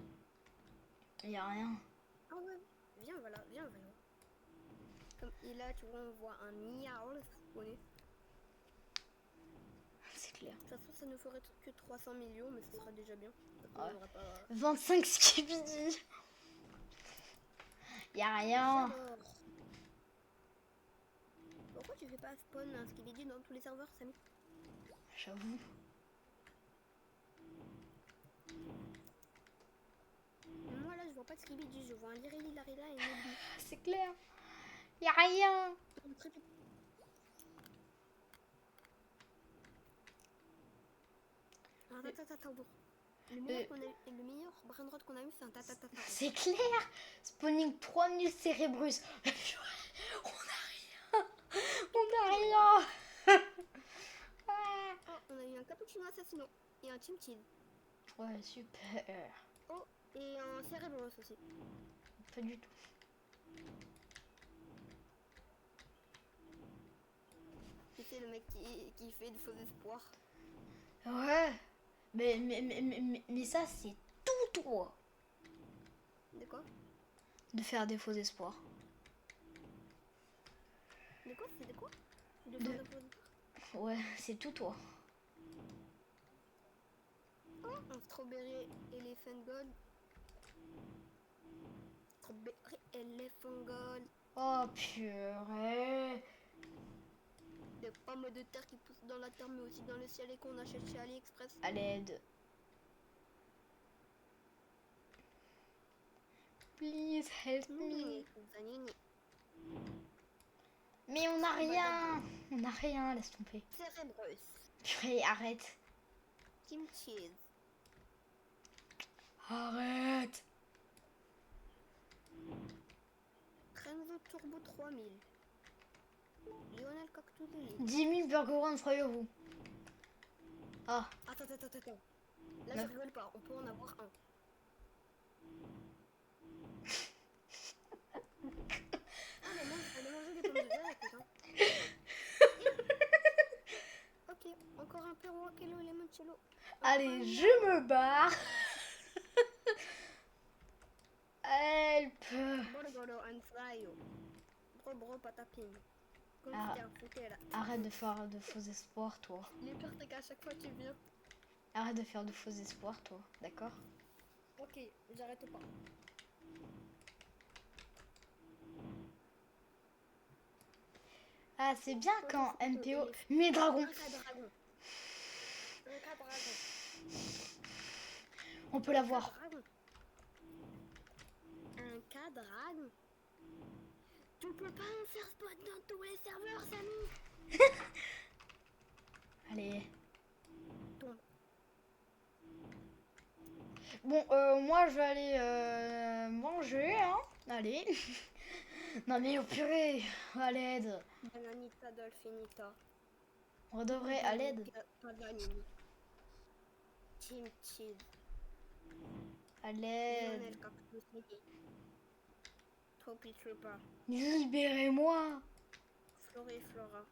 Y a rien. Ah ouais. Viens, voilà. Comme, et là, tu vois, on voit un miaou spawner. C'est clair. De toute façon, ça ne ferait que 300 millions, mais ce sera déjà bien. Ouais. On aura pas... 25 skibidi. Y a rien. Alors. Pourquoi tu fais pas spawn un skibidi dans tous les serveurs, Samy? J'avoue. Moi là je vais vois pas de skibidi, je vois un Lirili Larila et une Obi. C'est clair. Y a rien. Attends. Le meilleur brainrot qu'on a eu, c'est un tatata. C'est clair. Spawning 3000 Cérébrus. On a rien. On a rien. Ah. Oh, on a eu un cappuccino assassino et un chim. Ouais, super. Oh, et un Cérébrus aussi. Pas du tout. C'est le mec qui fait de faux espoirs. Ouais. Mais ça, c'est tout toi. De quoi? De faire des faux espoirs. De quoi? C'est de quoi? De De- faire de faux espoirs. Ouais, c'est tout toi. Oh, un strawberry elephant gold. Strawberry elephant gold. Oh purée. Des pommes de terre qui poussent dans la terre mais aussi dans le ciel et qu'on achète chez AliExpress. À l'aide. Please help me. Mais on n'a rien. On n'a rien, laisse tomber. Cérébrus. Purée, arrête. Team cheese. Arrête. Renzo Turbo 3000. Lionel Cactus Lily. 10 000 Burger One Frère-vous. Ah, Attends. Là, Non. je rigole pas. On peut en avoir un. Ah, maman, elle a mangé des pommes de terre, écoute, hein. Ok, encore un perro à kilo limoncello. allez, je me barre. Help. Borgolo and Flyo. Bro, patapine. Comme Ah. c'était un fouté là. Arrête de faire de faux espoirs, toi. Les pires, c'est qu'à chaque fois tu viens. Arrête de faire de faux espoirs, toi. D'accord? Ok, j'arrête pas. Ah, c'est bien quand c'est MPO... plutôt Mais dragon. Un cas dragon. Un cas dragon. On peut l'avoir. Un cas dragon. Tu peux pas en faire spot dans tous les serveurs, Samy. Allez. Tombe. Bon, moi, je vais aller manger, hein. Allez. Non, mais oh, purée. À l'aide. Bananita Dolphinita. On devrait à l'aide. Paganini. Team Cheese. À l'aide. Lionel Cactus Lily. Topi Trooper. Libérez-moi. Floriflora.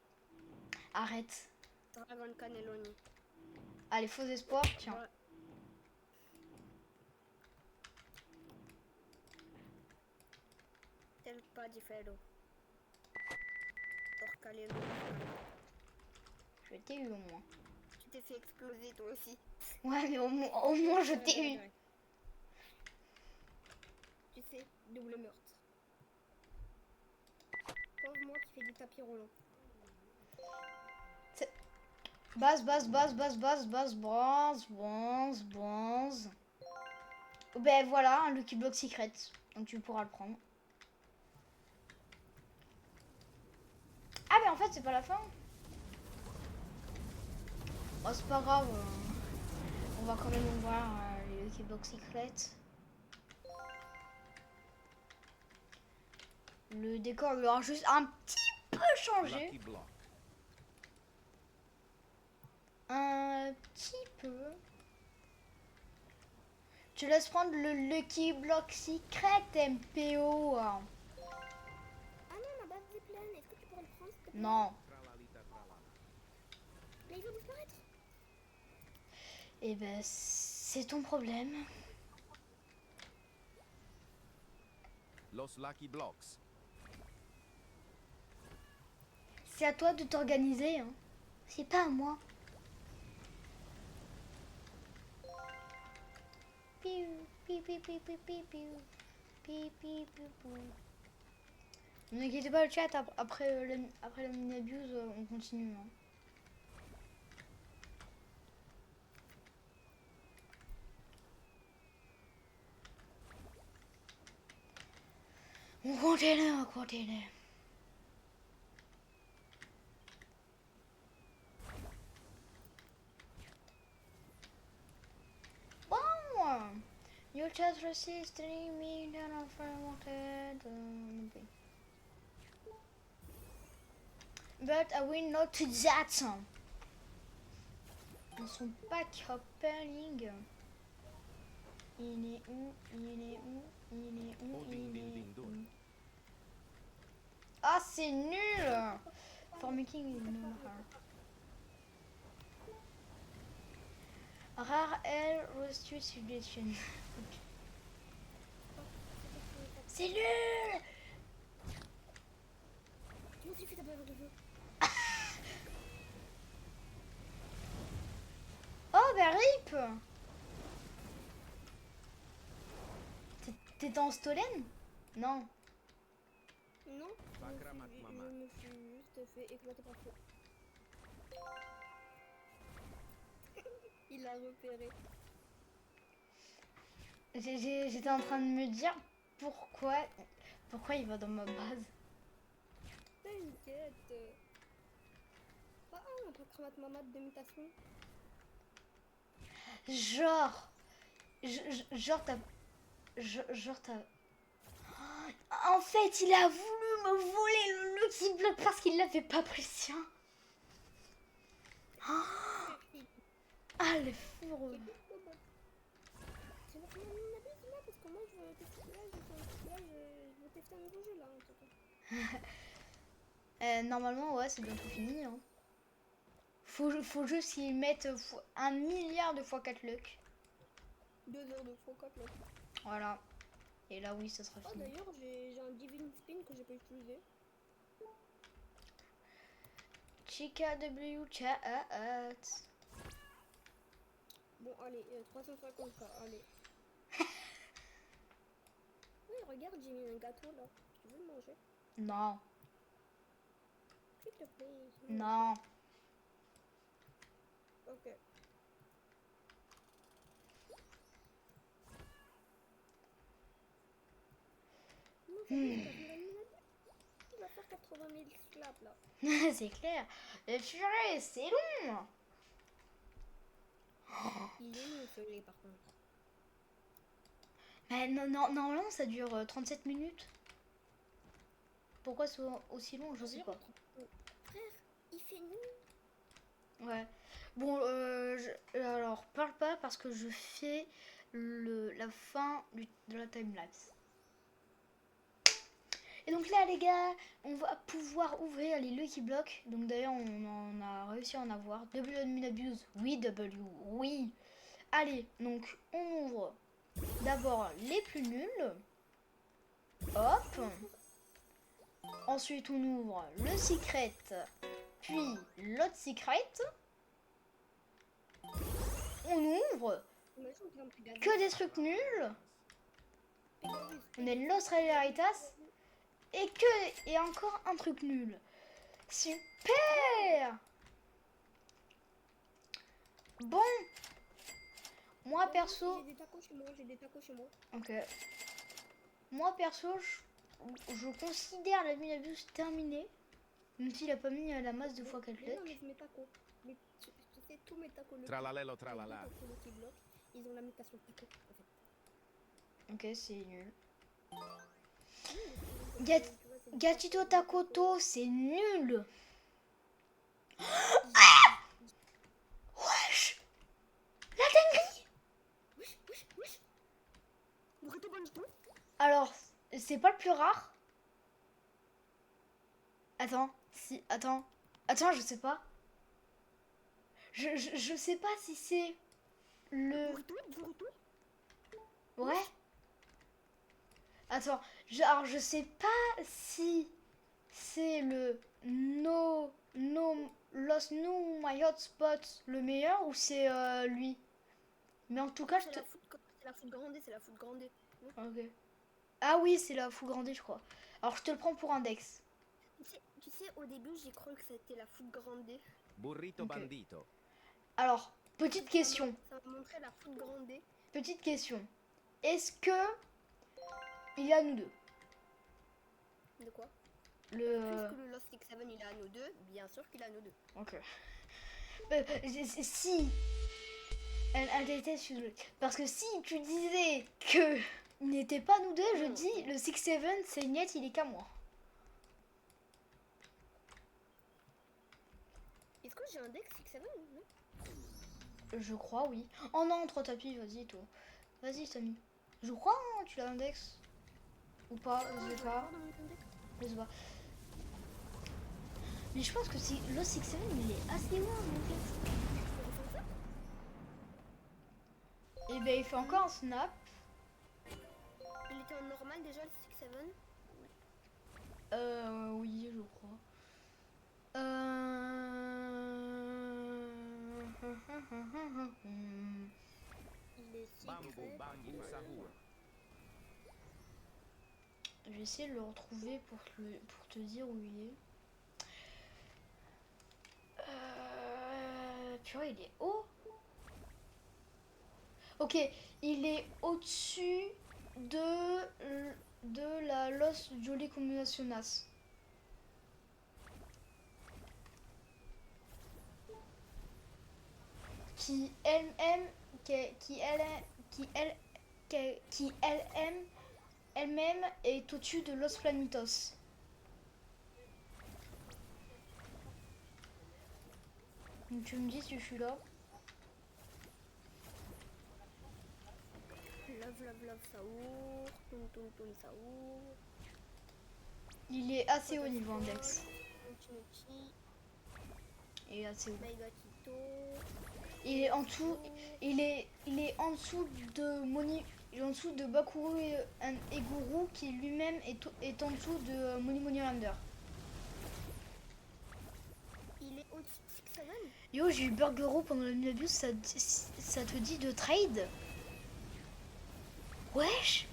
Arrête. Dragon Cannelloni. Allez, faux espoir. Tiens. Ouais. Tel pas di fellow. Orcalelo. Je t'ai eu au moins. Tu t'es fait exploser toi aussi. Ouais, mais au moins je t'ai eu. Tu sais, double meurtre. Pauvre moi qui fait du tapis roulant. Base. Ben voilà, un Lucky Block Secret. Donc tu pourras le prendre. Ah mais en fait c'est pas la fin. Bon c'est pas grave. On va quand même voir les Lucky Block Secret. Le décor lui aura juste un petit peu changé. Lucky block. Un petit peu. Tu laisses prendre le Lucky Block Secret MPO. Ah non, ma base est pleine. Est-ce que tu pourrais le prendre s'il te plaît? Non. Tralalita tralala. Mais il va disparaître. Eh ben c'est ton problème. Los Lucky Blocks. C'est à toi de t'organiser. Hein. C'est pas à moi. Piou, piou, piou, piou, piou, piou, piou. Piou, piou, piou, piou. Ne inquiétez pas le chat, après la mini-abuse, on continue. Hein. On continue. Bon, you just received 3 million of wanted. But I will not do that. Dans son pack opening. Il est où? Oh, ding, ding, ding, dong. Ah, c'est nul! For making it no rare L restitution. C'est nul! Je me suis fait taper avec le jeu. Oh, bah rip! T'es en Stolen? Non. Non, Bakramat Mama. je me suis juste fait éclater par feu. Il a repéré. J'étais en train de me dire pourquoi il va dans ma base. T'inquiète. Ah, un peu cramate mamad de mutation. Genre t'as... En fait, il a voulu me voler le Lucky Block parce qu'il l'avait pas pris le sien. Ah, le fourreau. C'est vraiment une abuse là parce que moi je veux tester là, je veux tester un nouveau jeu là en tout cas. Normalement, ouais, c'est bientôt fini. Hein. Faut juste qu'ils mettent 1 milliard de fois 4 luck. 2 heures de focus là. Voilà. Et là, oui, ça sera Oh fini. d'ailleurs j'ai un divine spin que j'ai pas utilisé. Chica W chat. Bon allez, 350k, allez. Oui regarde, j'ai mis un gâteau là. Tu veux le manger? Non. S'il te plaît. Non. Ok. Non, ça y est, t'as vu la mine? Il va faire 80 000 slaps là. C'est clair. Mais purée, c'est long. Il est long celui par contre. Mais non, normalement, ça dure 37 minutes. Pourquoi c'est aussi long? Je sais pas. Frère, il fait nul. Ouais. Bon, alors, parle pas parce que je fais la fin de la timelapse. Et donc là, les gars, on va pouvoir ouvrir les Lucky Blocks. Donc d'ailleurs, on en a réussi à en avoir. W admin abuse, oui, W, oui. Allez, donc on ouvre d'abord les plus nuls. Hop. Ensuite, on ouvre le secret, puis l'autre secret. On ouvre que des trucs nuls. On est Los Raritas et encore un truc nul. Super. Bon, moi perso. J'ai des tacos chez moi, Ok. Moi perso, je considère la minabuse terminée. Même s'il a pas mis la masse de fois qu'elle Mais non, luck. mais mes tacos. Tu sais, tous mes tacos. Tralalelo, tralala. Ils ont la mutation taco en fait. Ok, c'est nul. Gatito Takoto, c'est nul. Ah, wesh, la dinguerie. Alors, c'est pas le plus rare. Attends, je sais pas. Je sais pas si c'est le... Ouais. Attends, alors je sais pas si c'est le Lost No My Hotspot le meilleur ou c'est lui. Mais en tout cas, C'est la foot grandée. Ok. Ah oui, c'est la fou grandée, je crois. Alors je te le prends pour index. Tu sais, au début, j'ai cru que c'était la foot grandée. Burrito Ok. bandito. Alors, petite question. Ça m'a montré la foot grandée. Petite question. Est-ce que il y a nous deux? De quoi? Le... Puisque le Lost Six Seven il a anneau 2, bien sûr qu'il a anneau 2. Ok. Si... Elle était sur le... Parce que si tu disais que il n'était pas nous deux, je dis le 6-7 c'est net, il est qu'à moi. Est-ce que j'ai un deck Six Seven? Non. Je crois, oui. Oh non, 3 tapis, vas-y, toi. Vas-y, Samy. Je crois, hein, tu l'as index. Ou pas, je sais pas. Dans mon deck. Je sais pas. Mais je pense que si le 6-7, il est assez loin, mon fait. Et ben, il fait encore un snap. Il était en normal déjà le Six Seven. Oui, je crois. Il est Bamboo, secret. bamboo, sahur. Je vais essayer de le retrouver pour te dire où il est. Purée, il est haut. Ok, il est au-dessus de la Los Jolly Combinaciones. Qui elle-même, qui elle-même est au-dessus de Los Planitos. Donc tu me dis si je suis là. Love, Saour. Toun, Saour. Il est assez haut niveau index. Mochi, Il est assez haut. Maigatito. Il est en dessous, il est en dessous de Moni, il est en dessous de Bakuru et Guru qui lui-même est en dessous de Moni Moni Lander. Il est au-dessus de Six Seven. Yo, j'ai eu Burgero pendant le minibus, ça te dit de trade? Wesh.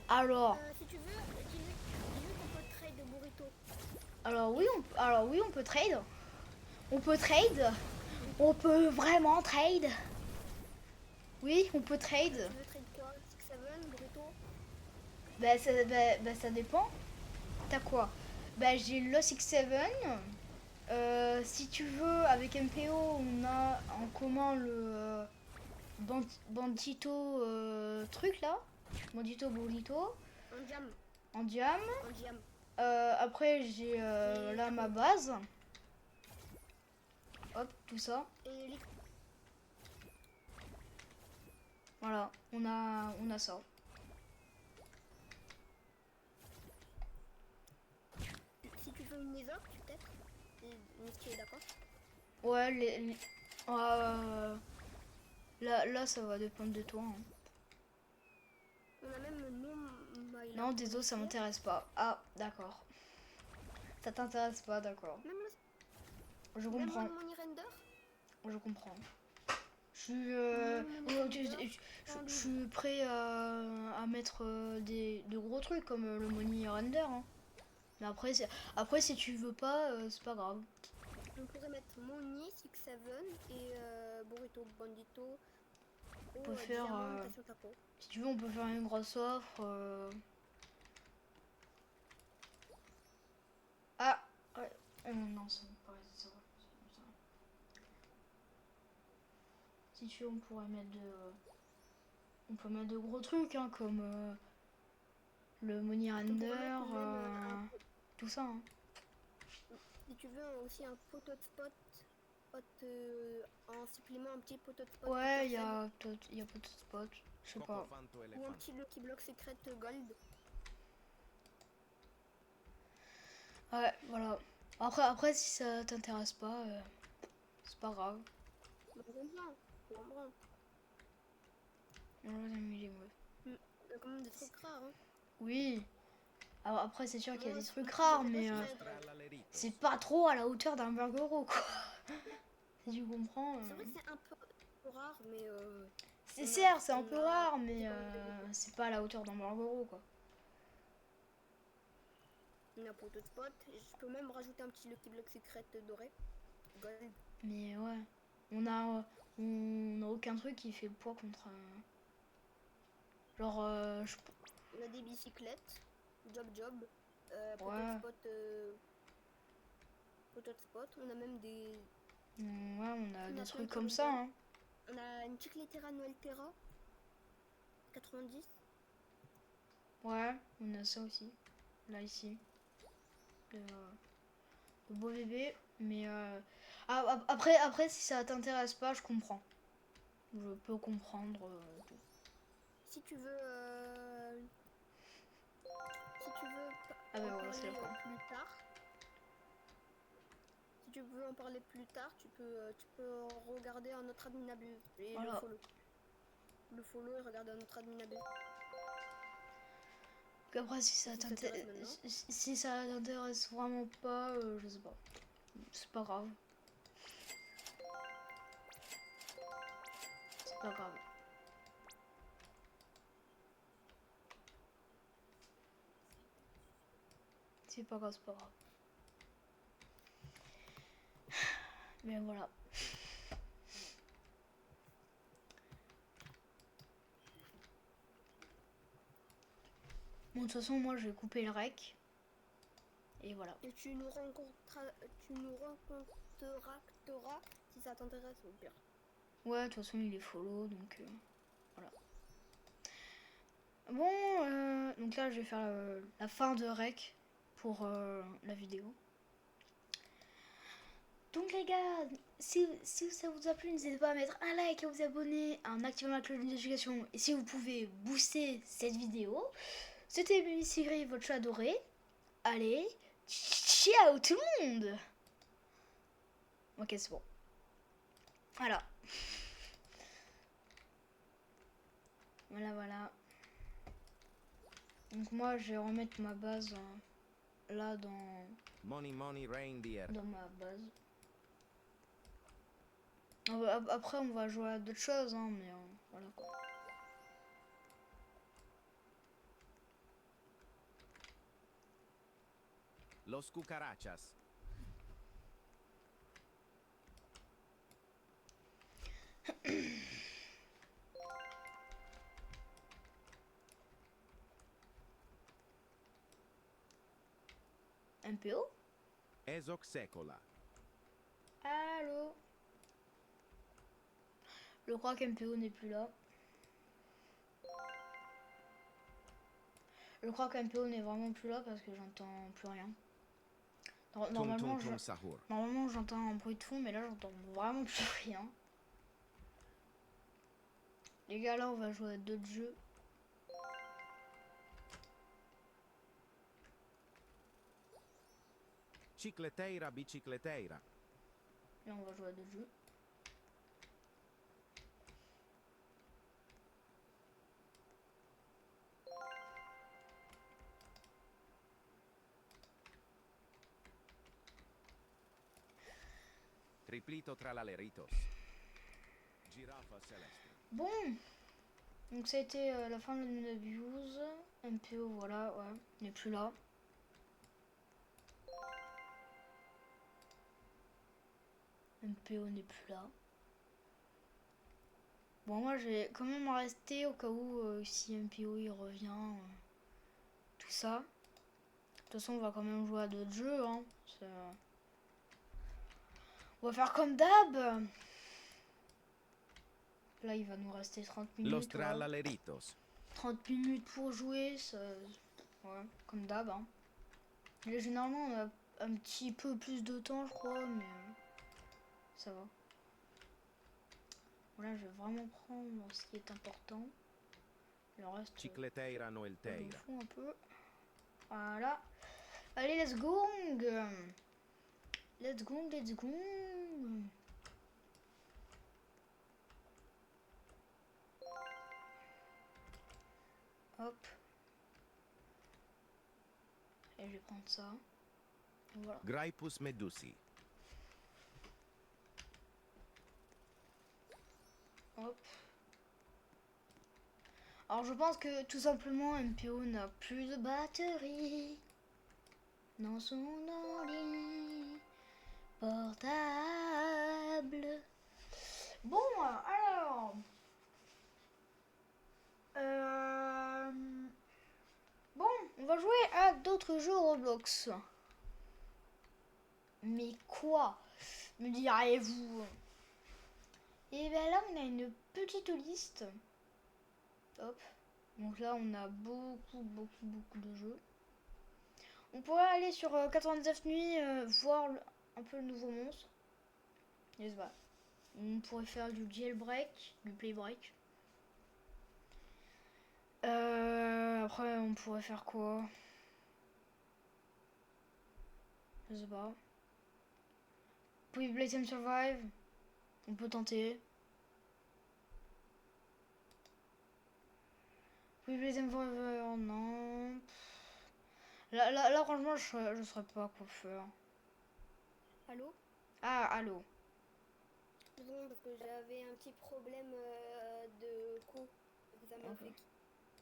Alors, Si tu veux, dis-lui qu'on peut trade de burrito. alors oui, on peut trade. On peut trade. On peut vraiment trade. Oui, on peut trade. Tu veux trade quoi? Six Seven, burrito? Bah, ça dépend. T'as quoi? Bah, j'ai le 6-7. Si tu veux, avec MPO, on a en commun le Bandito truc là. Bandito Burrito En diam. en diam. En diam. Après, j'ai là ma base. Hop, tout ça. Et les... Voilà, on a ça. Si tu veux une Nether, peut-être. Tu es d'accord? Ouais, là, ça va dépendre de toi. Hein. On a même non. Non, désolé, ça m'intéresse pas. Ah, d'accord. Ça t'intéresse pas, d'accord. Même Je le comprends. Money Render. Je comprends. Je suis prêt à mettre de gros trucs comme le Money Render. Hein. Mais après, si tu veux pas, c'est pas grave. On pourrait mettre Money, Six Seven et Burrito Bandito. On peut faire, si tu veux, on peut faire une grosse offre. Ah, ouais. Non, ça me paraît ça. Si tu veux, on pourrait mettre on peut mettre de gros trucs, hein, comme le Money Render, tout ça. Hein. Si tu veux aussi un poteau de spot, en supplément un petit poteau de spot. Ouais, il y a peut-être spot, je sais pas. Cocofanto Ou un elephant. petit Lucky Block secret gold. Ouais, voilà. Après si ça t'intéresse pas, c'est pas grave. J'aime bien. J'aime bien. Non, j'aime bien les meufs. Il y a quand même des trucs rares. Hein. Oui. Alors, après, c'est sûr qu'il y a Ouais, des trucs c'est- rares, c'est mais pas Trallaleritos. c'est pas trop à la hauteur d'un Burgero, quoi. Si tu comprends. C'est vrai que c'est un peu rare, mais C'est certes, c'est un peu rare, mais c'est pas à la hauteur d'un Burgero, quoi. on a poteau de spot. Je peux même rajouter un petit Lucky Block secret doré. Gold. Mais ouais, on a aucun truc qui fait poids contre un... Genre, On a des bicyclettes. Job. Ouais. Potot spot. On a même des. Ouais, on a On des a trucs plein comme de ça, hein. On a une Chicletera Noël Terra 90. Ouais, on a ça aussi. Là, ici. Le, le beau bébé. Mais après, si ça t'intéresse pas, je comprends. Je peux comprendre. Si tu veux. Si tu veux Ah ben en voilà, c'est parler la fin. plus tard. Si tu veux en parler plus tard, tu peux regarder un autre admin abus et le Voilà. follow. Le follow et regarder un autre admin abus. Après, si ça Si ça t'intéresse maintenant. t'intéresse, si ça t'intéresse vraiment pas, je sais pas. C'est pas grave. C'est pas grave. C'est pas grave, c'est pas grave. Mais voilà. Bon, de toute façon, moi, je vais couper le rec. Et voilà. Et tu nous rencontreras si ça t'intéresse au pire. Ouais, de toute façon, il est follow, donc voilà. Bon, donc là, je vais faire la fin de rec pour la vidéo. Donc les gars, si ça vous a plu, n'hésitez pas à mettre un like, à vous abonner, en activant la cloche de notification. Et si vous pouvez booster cette vidéo, c'était Baby Sigrid, votre chat adoré. Allez, ciao tout le monde. Ok, c'est bon. Voilà. Voilà. Donc moi, je vais remettre ma base là dans Money reindeer. ma base. Après, on va jouer à d'autres choses, hein, mais voilà quoi. Los cucarachas. MPO? Esoxecola. Allô? Je crois qu'MPO n'est plus là. Je crois qu'MPO n'est vraiment plus là parce que j'entends plus rien. Normalement, Tum sahur. normalement j'entends un bruit de fond, mais là j'entends vraiment plus rien. Les gars, là on va jouer à d'autres jeux. Cicleteira bicicleteira. Là on va jouer à d'autres jeux. Triplito tralaleritos. Girafa celeste. Bon, donc ça a été la fin de la abuse. MPO, voilà, ouais, il n'est plus là. MPO n'est plus là. Bon, moi je vais quand même en rester au cas où si MPO il revient, tout ça. De toute façon, on va quand même jouer à d'autres jeux, hein. On va faire comme d'hab. Là, il va nous rester 30 Los minutes. Ouais. tralaleritos. 30 minutes pour jouer, ça... ouais, comme d'hab. Hein. Et généralement, on a un petit peu plus de temps, je crois, mais ça va. Voilà, je vais vraiment prendre ce qui est important. Le reste, Cicleteira je noelteira. m'en fous un peu. Voilà. Allez, let's go. Let's go. Hop. Et je vais prendre ça. Voilà. Graipus medusi. Hop. Alors je pense que tout simplement MPO n'a plus de batterie dans son ordi portable. Bon alors. Bon, on va jouer à d'autres autre jeu Roblox. Mais quoi? Me direz-vous? Et bien là, on a une petite liste. Hop. Donc là, on a beaucoup de jeux. On pourrait aller sur 99 nuits, voir un peu le nouveau monstre. Je sais pas. On pourrait faire du jailbreak, du playbreak. Après, on pourrait faire quoi? Je sais pas. Playtime Survive. On peut tenter. Playtime Forever, non. Là, franchement, je saurais pas quoi faire. Allô? Ah, allô. Désolé parce que j'avais un petit problème de co. Ça m'a Ok. fait.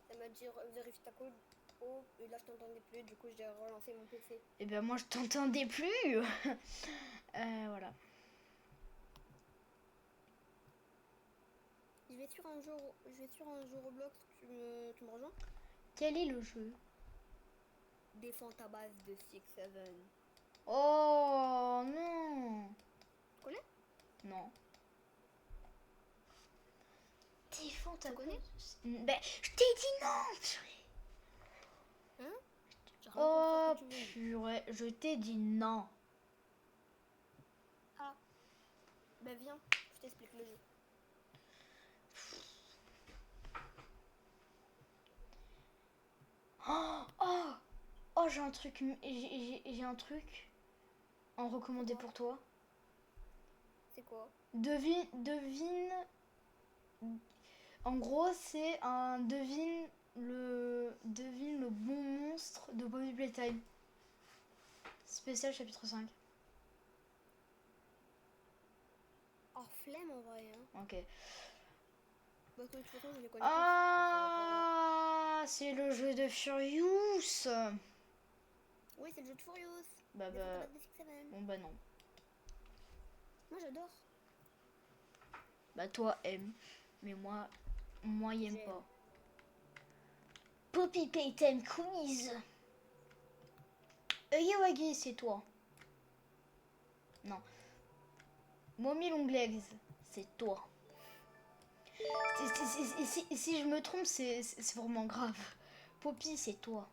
Ça m'a dit vérifie ta code. Oh, et là je t'entendais plus, du coup j'ai relancé mon PC. Eh bien, moi, je t'entendais plus. Voilà. Je vais sur un jeu Roblox, tu me rejoins? Quel est le jeu? Défends ta base de 6-7. Oh, non. Tu connais? Non. Défends ta Tu connais? Ben, je t'ai dit non, purée. Hein? J'ai rien Oh, compris ce que tu veux dire. purée, je t'ai dit non. Ah, ben viens, je t'explique le jeu. Oh, oh, j'ai un truc, j'ai un truc en recommandé pour toi. C'est quoi? Devine. En gros, c'est un devine le bon monstre de Poppy Playtime. Spécial chapitre 5. Oh, flemme en vrai. Hein. Ok. Parce que de toute façon, je les connais Ah, c'est le jeu de Furious. tous. Oui, c'est le jeu de Furious. Bah, Défends ta base de 6-7. bon, bah non. Moi j'adore. Bah, toi, aime. Mais moi, il aime J'aime. pas. Poppy Playtime Quiz. Wagi, c'est toi. Non. Mommy Longlegs, c'est toi. Si je me trompe, c'est vraiment grave. Poppy, c'est toi.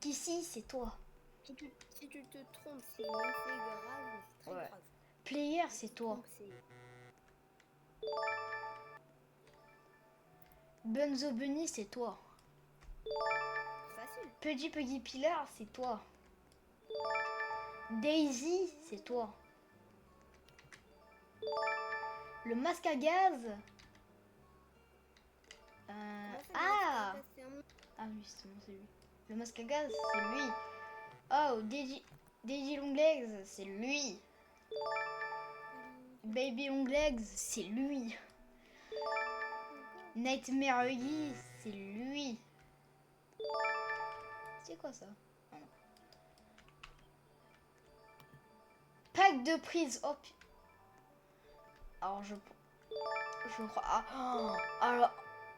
Kissy, c'est toi. Si tu te trompes, c'est grave, c'est très Ouais. grave. Player, Si c'est tu te toi. trompes, c'est Bunzo Bunny, c'est toi. facile. Puggy Pillar, c'est toi. Daisy, c'est toi. Le masque à gaz. Comment ça, Ah c'est un monstre? Ah oui, c'est bon, c'est lui. Le masque à gaz, c'est lui. Oh, Daisy Longlegs, c'est lui. Baby Longlegs, c'est lui. Nightmare Huggy, c'est lui. C'est quoi ça? Ah non. Pack de prise. Oh, alors je crois.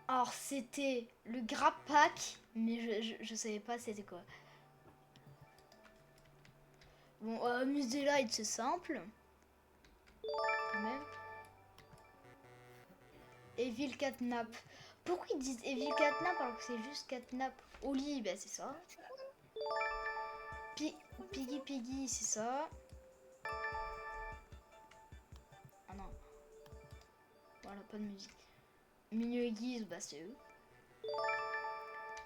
Alors c'était le Grab Pack, mais je savais pas c'était quoi. Bon, Musée Light, c'est simple. Quand même. Evil Catnap. Pourquoi ils disent Evil Catnap alors que c'est juste Catnap? Oli, bah c'est ça. Piggy, c'est ça. Ah non. Voilà, pas de musique. Mini Huggies, bah c'est eux.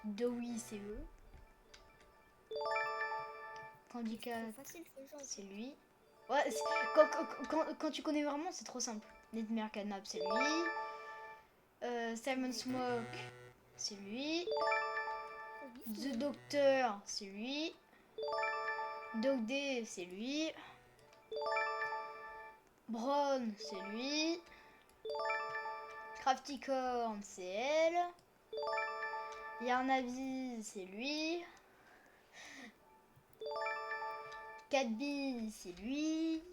Dowie, c'est eux. Candy Cat, C'est facile ce genre. c'est lui. Ouais, quand tu connais vraiment, c'est trop simple. Nightmare Catnap, c'est lui. Simon Smoke, c'est lui. The Doctor, c'est lui. Dog Day, c'est lui. Brown, c'est lui. Crafty Corn, c'est elle. Yarnavi, c'est lui. Catbee, c'est lui.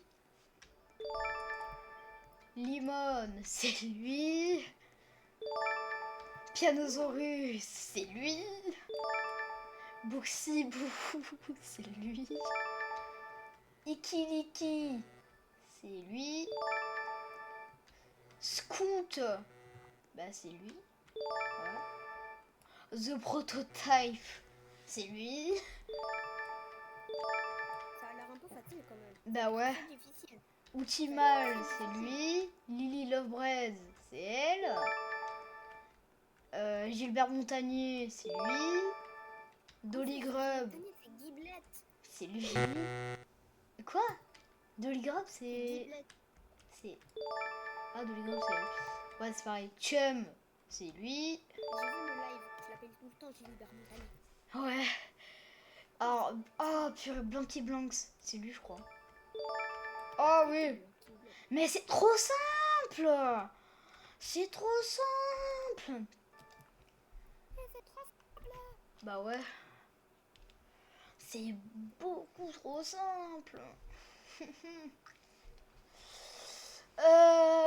Limon, c'est lui. Pianosaurus, c'est lui. Boxy Boo, c'est lui. Ikiliki, c'est lui. Scoot, bah c'est lui. Voilà. The Prototype, c'est lui. Ça a l'air un peu facile quand même. Bah ouais. C'est difficile. Ultimal, c'est lui. Lily Lovebread, c'est elle. Gilbert Montagnier, c'est lui. Dolly Grub, C'est Giblet. c'est lui. Quoi? Dolly Grub, c'est... Giblet. C'est... Ah, Dolly Grub, c'est elle. Ouais, c'est pareil. Chum, c'est lui. J'ai vu le live. Je l'appelle tout le temps Gilbert Montagnier. Ouais. Alors, oh, purée, Blanky Blanks, c'est lui, je crois. Oh oui. Giblet. Mais c'est trop simple. C'est trop simple. Mais c'est trop simple. Bah ouais. C'est beaucoup trop simple.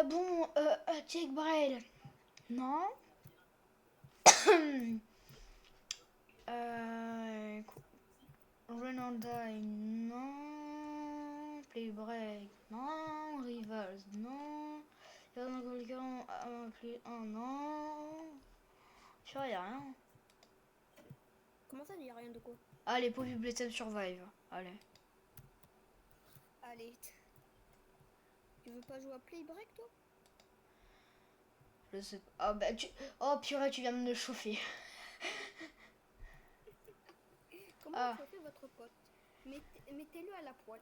Bon, Jake Braille. Non. Ronaldo, non. Playbreak, non. Rivals, non. Quelqu'un a appelé un non. Je sais rien. Comment ça, il n'y a rien de quoi? Allez, Poppy Blossom Survive. Allez. Allez. Tu veux pas jouer à Playbreak, toi? Je sais pas. Oh, bah, oh purée, tu viens de me chauffer. Comment Ah. chauffer votre pote? Mettez-le à la poêle.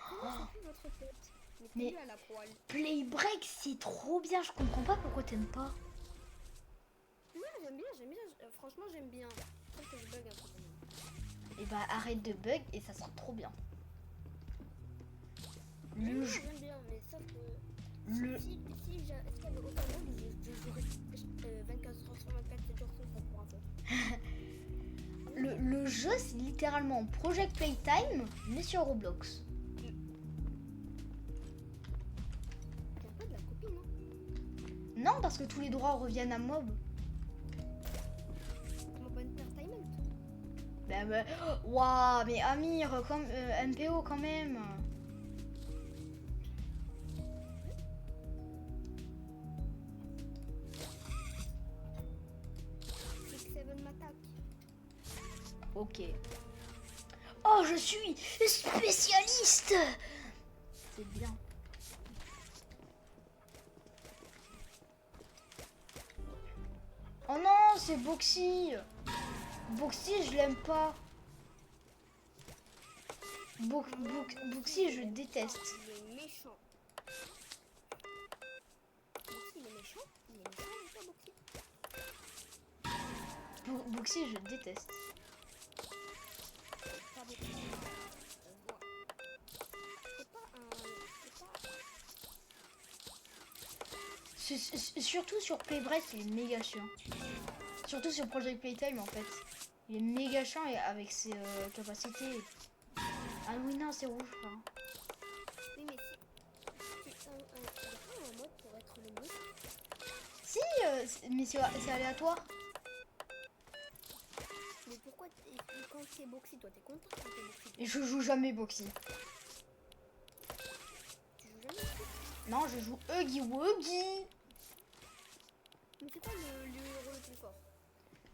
Comment chauffer votre pote? Mettez-le à la poêle. Playbreak, c'est trop bien. Je comprends pas pourquoi t'aimes pas. Ouais, j'aime bien. Franchement, j'aime bien. Je trouve que je bug un peu. Et bah, arrête de bug et ça sera trop bien. Non, Le jeu. j'aime bien, mais sauf que... Le... Si il y avait aucun mode, je jouerais 24 sur 24, 7 jours sur 7 pour info. Le jeu, c'est littéralement Project Playtime, mais sur Roblox. T'as pas de la copine, non? Non, parce que tous les droits reviennent à Mob. Mob Entertainment. Bah, waouh, mais Amir, comme MPO quand même. Six7 m'attaque. Ok. Oh, je suis spécialiste. C'est bien. Oh non, c'est Boxy. Boxy, je l'aime pas. Boxy, je déteste. Il est méchant. Boxy, il est méchant? Il est méchant, toi, Boxy? Boxy, je déteste. Pas Boxy. Vois. C'est pas un... Surtout sur Playbreak, il est méga chiant. Surtout sur Project Playtime, en fait. Il est méga chiant et avec ses capacités. Ah oui, non, c'est rouge, hein. Oui, mais si... Il n'y a pas un mode pour être le mieux. Si, mais c'est aléatoire. Mais pourquoi quand c'est Boxy, toi t'es content quand t'es Boxy? Et je joue jamais Boxy. Tu joues jamais Boxy? Non, je joue Huggy Wuggy. Mais c'est quoi le héros le plus fort?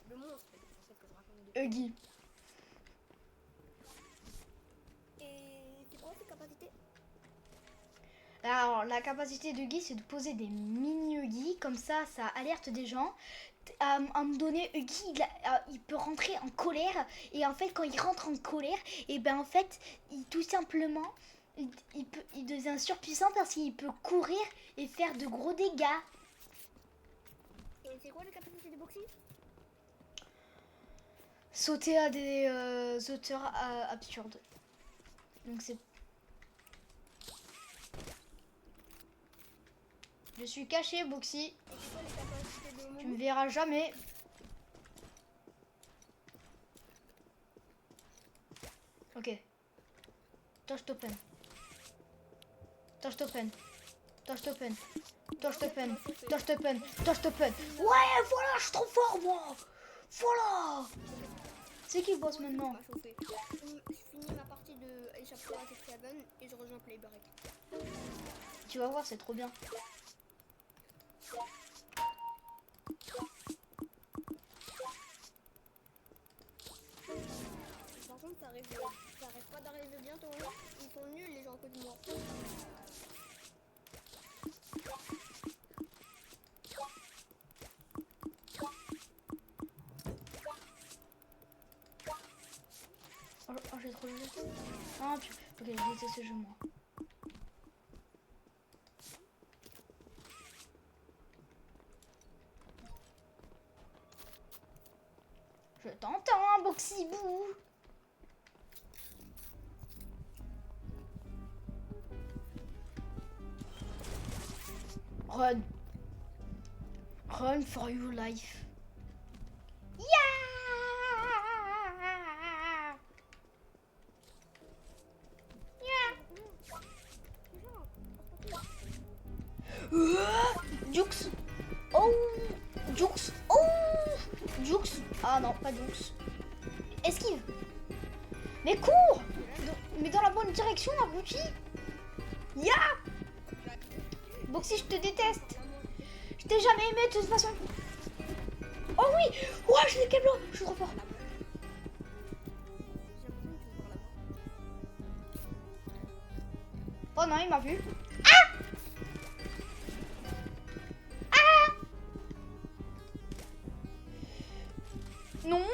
Le monstre, en fait, que je raconte de... Huggy. Et c'est quoi ses capacités? Alors, la capacité de Huggy, c'est de poser des mini-Huggy. Comme ça alerte des gens. À un moment donné, Huggy, il peut rentrer en colère. Et en fait, quand il rentre en colère, et ben en fait, tout simplement, il devient surpuissant parce qu'il peut courir et faire de gros dégâts. Et c'est quoi les capacités de Boxy? Sauter à des hauteurs absurdes. Donc c'est... Je suis caché, Boxy. Et c'est quoi les capacités de Tu me Momo? verras jamais. Ok. Touch topen. Touch topen. Touch topen. Touch topen. Touch topen. Touch topen. Ouais, voilà, je suis trop fort, moi. Voilà. C'est qui le boss maintenant? M'a chauffé. Je finis ma partie de échapper à Tech Seven et je rejoins Playbreak. Tu vas voir, c'est trop bien. Par contre, ça arrête pas d'arriver bientôt. Hein. Ils sont nuls les gens à côté de moi. Oh, j'ai trop le jeu. Ah, ok, je déteste ce jeu, moi. Je t'entends, Boxyboo. Run. Run for your life. Yeah. Jux. Oh. Jux. Oh. Jux. Ah non, pas Jux. Esquive. Mais cours. Mais dans la bonne direction, abruti. Ya. Boxy, je te déteste. Je t'ai jamais aimé de toute façon. Oh oui. Ouah, je l'ai câblo. Je suis trop fort. Oh non, il m'a vu. Non.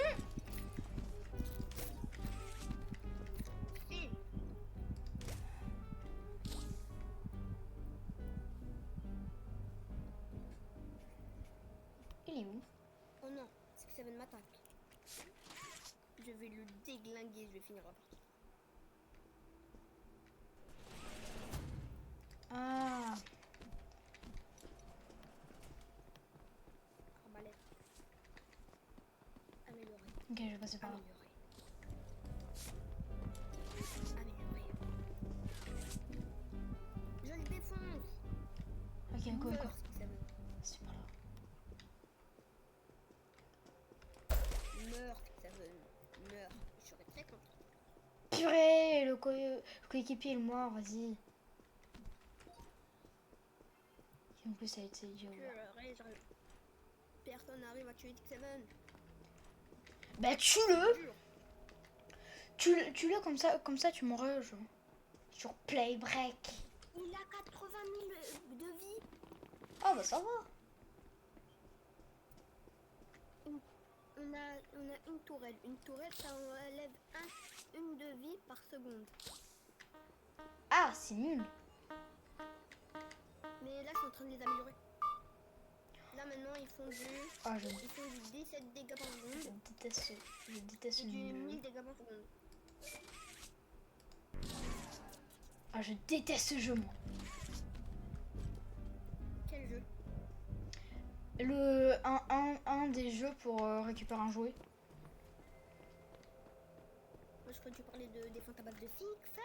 Il est où? Oh non, c'est que Seven m'attaque. Je vais le déglinguer, je vais finir la partie. Ah. Arbalète. Amélioré. Ok, je vais passer par là. Amélioré. Je le défonce. Ok, go, go. Meurs, Seven. C'est par là. Meurs, Seven. Meurs. Je serais très content. Purée, le coéquipier est mort, vas-y. En plus, ça a été idiot. Personne n'arrive à tuer X7. Bah, tue-le. Tue-le comme ça tu mourras sur Playbreak. Il a 80 000 de vie. Ah bah ça va. On a une tourelle. Une tourelle, ça enlève une de vie par seconde. Ah, c'est nul. Mais là, je suis en train de les améliorer. Là, maintenant, ils font Ah, du 17 dégâts par seconde. je déteste Et ce du jeu. 1000 dégâts par seconde. Ah, je déteste ce jeu, moi. Quel jeu? Un des jeux pour récupérer un jouet. Moi, je crois que tu parlais de défense à base de fixe.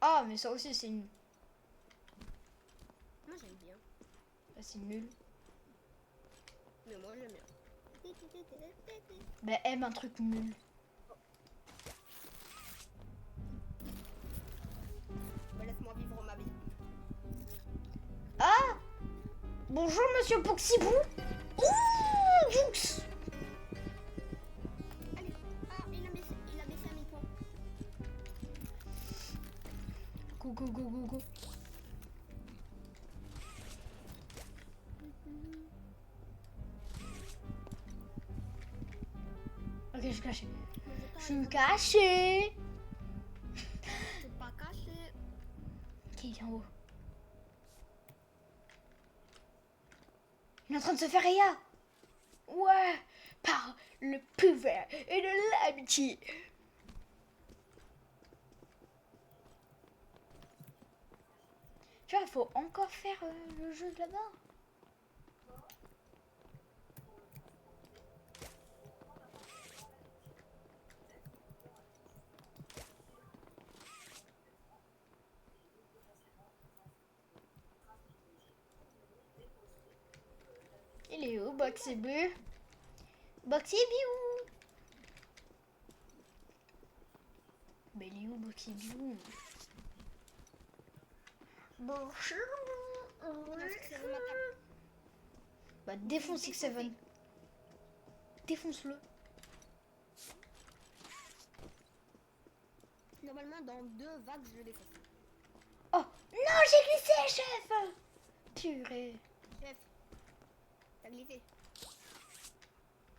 Ah, mais ça aussi, c'est nul. Moi, j'aime bien. Ah, c'est nul. Mais moi, j'aime bien. Bah, aime un truc nul. Bah, laisse-moi vivre ma vie. Ah! Bonjour, monsieur Boxyboo. Ouh, Jux. Allez. Ah, il a baissé à mi-point. Go, go, go, go, go. Ok, je suis caché. Je suis caché. C'est pas caché. Qui est en haut? Il est en train de se faire Ria. Ouais, par le pouvoir et de l'amitié. Tu vois, il faut encore faire le jeu de là-bas. Il est où, Boxyboo? Boxy Biou. Mais il est où Boxy Biou? Bonjour. Ça veut m'attaquer. Bah défonce Six-Seven. Défonce-le. Normalement, dans 2 vagues, je le défonce. Oh non, j'ai glissé, chef. Purée. Chef, t'as glissé.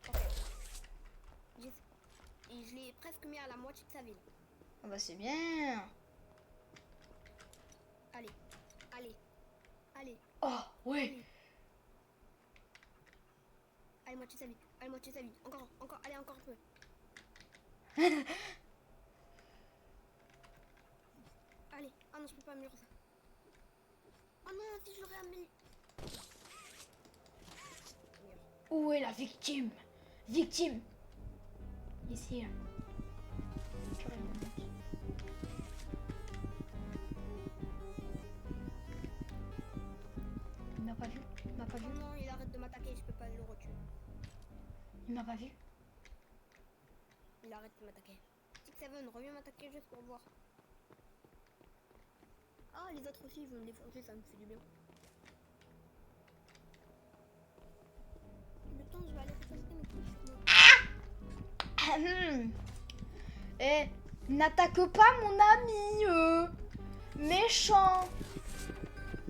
Ok. Et je l'ai presque mis à la moitié de sa ville. Ah bah c'est bien. Allez, allez, allez, Oh ouais. allez. Allez, moitié de sa vie. Allez, moitié de sa vie. Encore, encore, allez, encore un peu. Allez. Ah non, je peux pas améliorer ça. Oh non, si je l'aurais amélioré. Où est la victime? Victime. Ici. Purée, mon Dieu. Il m'a pas vu. Il m'a pas vu. Oh non, il arrête de m'attaquer, je peux pas le retuer. Il m'a pas vu. Il arrête de m'attaquer. Six-Seven, reviens m'attaquer juste pour voir. Ah, les autres aussi, ils vont me défoncer, ça me fait du bien. Le temps, je vais aller récolter mes trucs sur moi. Eh, n'attaque pas mon ami. Méchant.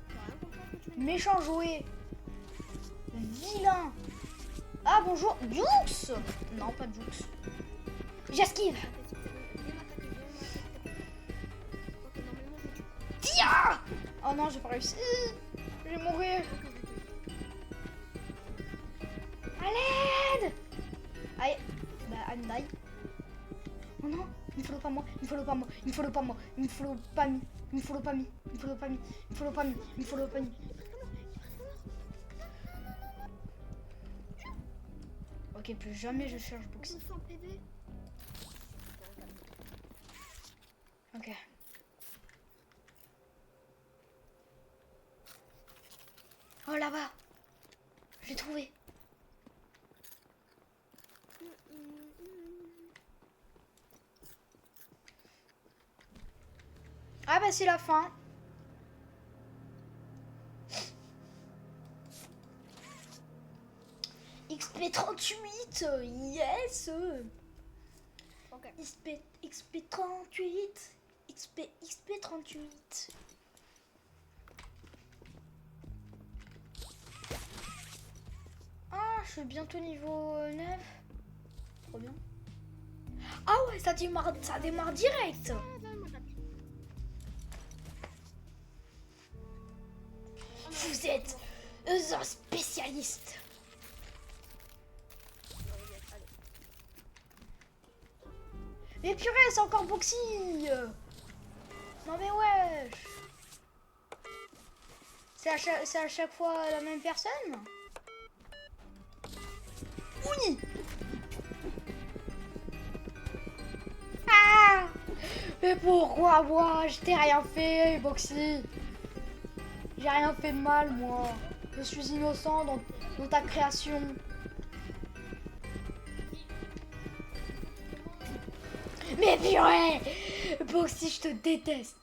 J'ai rien compris à ce que tu veux dire. Méchant jouet. Vilain. Ah bonjour. Jux. Non, pas Jux. J'esquive. Ok, Six-Seven, viens m'attaquer, viens m'attaquer. Ok, normalement, je le tue. Tiens. Oh non, j'ai pas réussi. Je vais mourir. Ok, je le tue. À l'aide. Aïe. Bah, Andai. Oh non, il me follow pas moi, il me follow pas moi, il me follow pas moi, il me follow pas mi, il me follow pas mi, il me follow pas mi, il me follow pas mi, il me follow pas mi. Ok, plus jamais je cherche On Boxy. me sent PV. Ok. Oh là-bas. Je l'ai trouvé. Ah bah c'est la fin. XP 38, yes. Ok. XP 38, XP 38. Ah, je suis bientôt niveau 9. Trop bien. Ah ouais, ça démarre direct. Vous êtes un spécialiste. Mais purée, c'est encore Boxy. Non mais wesh. C'est à chaque fois la même personne. Oui. Ah. Mais pourquoi moi? Je t'ai rien fait, Boxy. J'ai rien fait de mal, moi. Je suis innocent dans ta création. Mais purée! Boxy, je te déteste.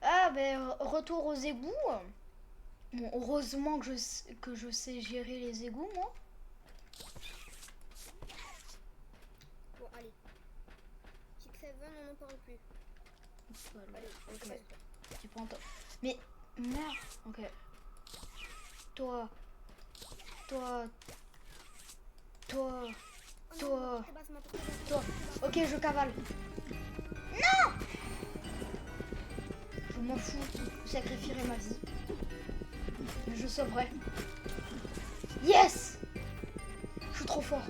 Ah, ben, retour aux égouts. Bon, heureusement que je sais gérer les égouts, moi. Bon, allez. Six-Seven, on n'en parle plus. Allez, on Ok. commence. Tu prends toi. Mais merde. Ok. Toi. Toi. Toi. Oh non, Toi. c'est pas, c'est ma porte. Toi. Ok, je cavale. Non! Je m'en fous. Je sacrifierai ma vie. Mais je sauverai. Yes! Je suis trop fort.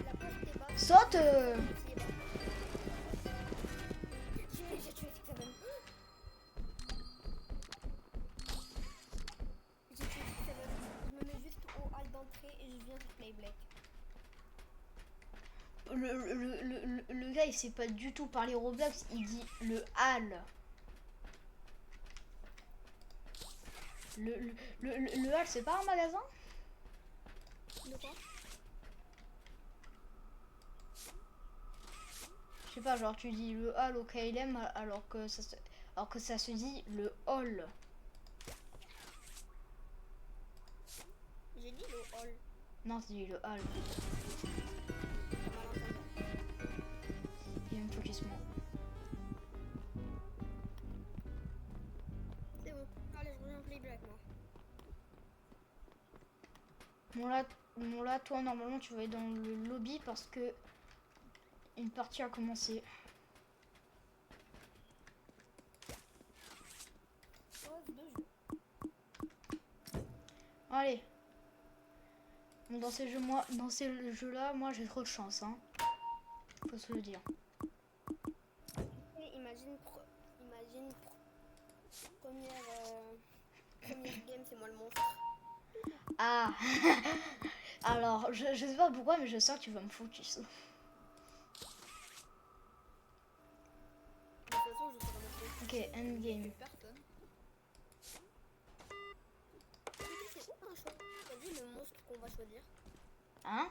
La porte est basse. Saute. J'ai tué Six-Seven. J'ai tué Six-Seven. Je me mets juste au hall d'entrée et je viens sur Play Black. Le gars, il sait pas du tout parler Roblox. Il dit le hall. Le hall, c'est pas un magasin? De quoi? Je sais pas, genre tu dis le hall au KLM alors que ça se dit le hall. J'ai dit le hall. Non, tu dis le hall. Mal entendu. Il me focus moi. C'est bon. Allez, je reviens playback avec moi. Bon là, toi normalement tu vas aller dans le lobby parce que une partie a commencé. Pause de jeu. Allez. Bon, dans ces jeux-là, moi j'ai trop de chance, hein. Faut se le dire. Et imagine première game, c'est moi le monstre. Ah. Alors, je sais pas pourquoi, mais je sens que tu vas me focus. De toute façon, je serai montré. Ok, endgame. Personne. C'est où un choix? T'as dit le monstre qu'on va choisir? Hein?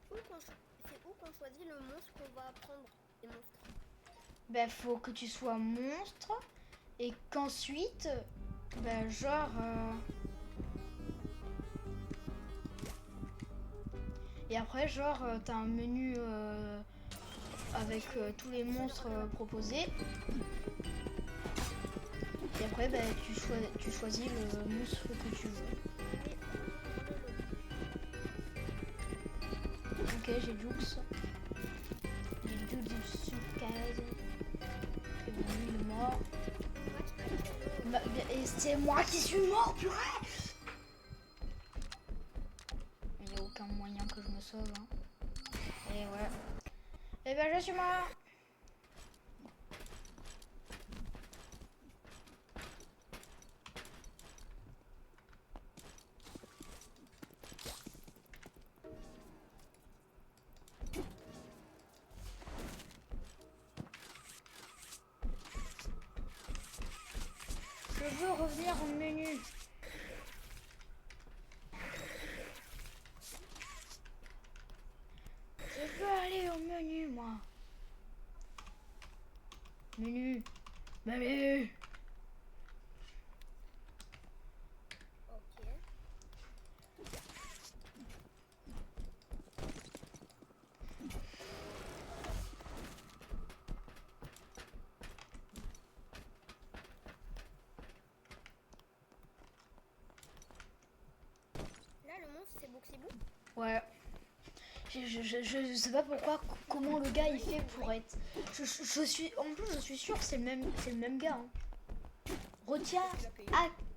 C'est où qu'on choisit le monstre qu'on va prendre? Les monstres. Ben, faut que tu sois monstre et qu'ensuite, ben, genre. Et après, genre, t'as un menu avec tous les monstres proposés. Et après, ben, tu choisis le monstre que tu veux. Ok, j'ai Jux. J'ai Jux du Sucade. Et bon, lui, il est mort. Bah, et c'est moi qui suis mort, purée! Il n'y a aucun moyen que je me sauve. Hein. Et ouais. Et ben, je suis mort! Je veux revenir au menu. Je veux aller au menu, moi. Menu. Menu. Ok. Là, le monstre, c'est Boxyboo. Ouais. Je sais pas pourquoi, comment le gars il fait pour être. Je suis. En plus, je suis sûre que c'est le même gars. Hein. Retiens Il a payé.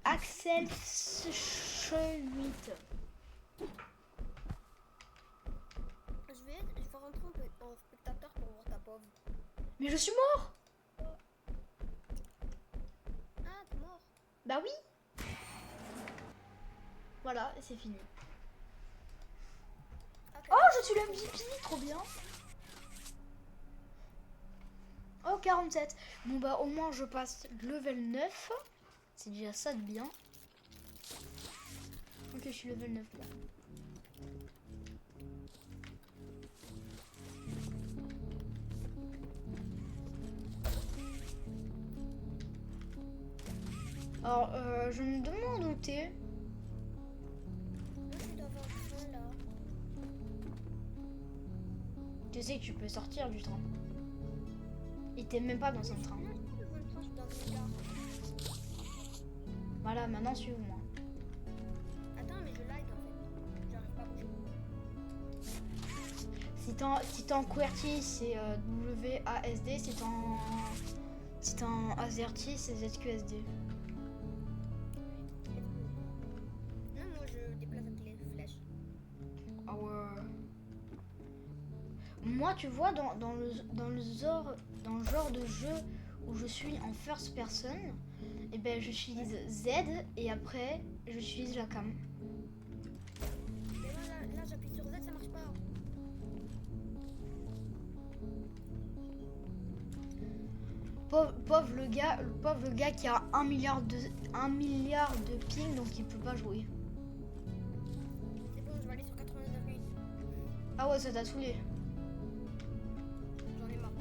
Axel Schmidt. Je vais rentrer en spectateur pour voir ta pauvre. Mais je suis mort. Ah, t'es mort. Bah oui. Voilà, c'est fini. Ah, Oh, je suis le MVP, trop bien. Oh, 47. Bon bah au moins je passe level 9. C'est déjà ça de bien. Ok, je suis level 9 là. Alors, je me demande où t'es. Moi, je suis dans un train là. Tu sais que tu peux sortir du train. Et t'es même pas dans un train. Non, je suis dans un train, je suis dans une gare. Voilà, maintenant suis-moi. Attends, mais je lag en fait. J'arrive pas à bouger. Si t'es en QWERTY, c'est WASD. Si t'es en AZERTY, c'est ZQSD. Non, moi je déplace avec les flèches. Ah ouais. Moi, tu vois, dans le genre de jeu où je suis en first person, et ben j'utilise Z et après j'utilise la cam. Mais moi là j'appuie sur Z, ça marche pas. pauvre le gars qui a 1 milliard de ping, donc il peut pas jouer. C'est bon, je vais aller sur 89 minutes. Ah ouais, ça t'a saoulé. J'en ai marre.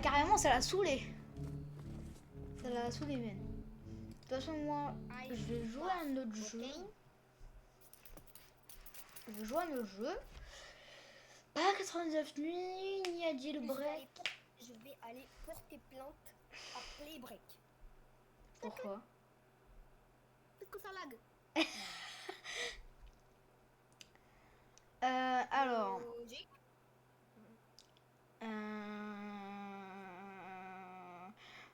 Carrément, ça l'a saoulé. Ça l'a saoulé, man. De toute façon, moi, je vais jouer à un autre jeu. Je vais jouer à un autre jeu. Pas 99 nuits, ni à Jailbreak. Je vais aller porter plainte à Playbreak. Pourquoi? Parce que ça lag. Alors. Logique.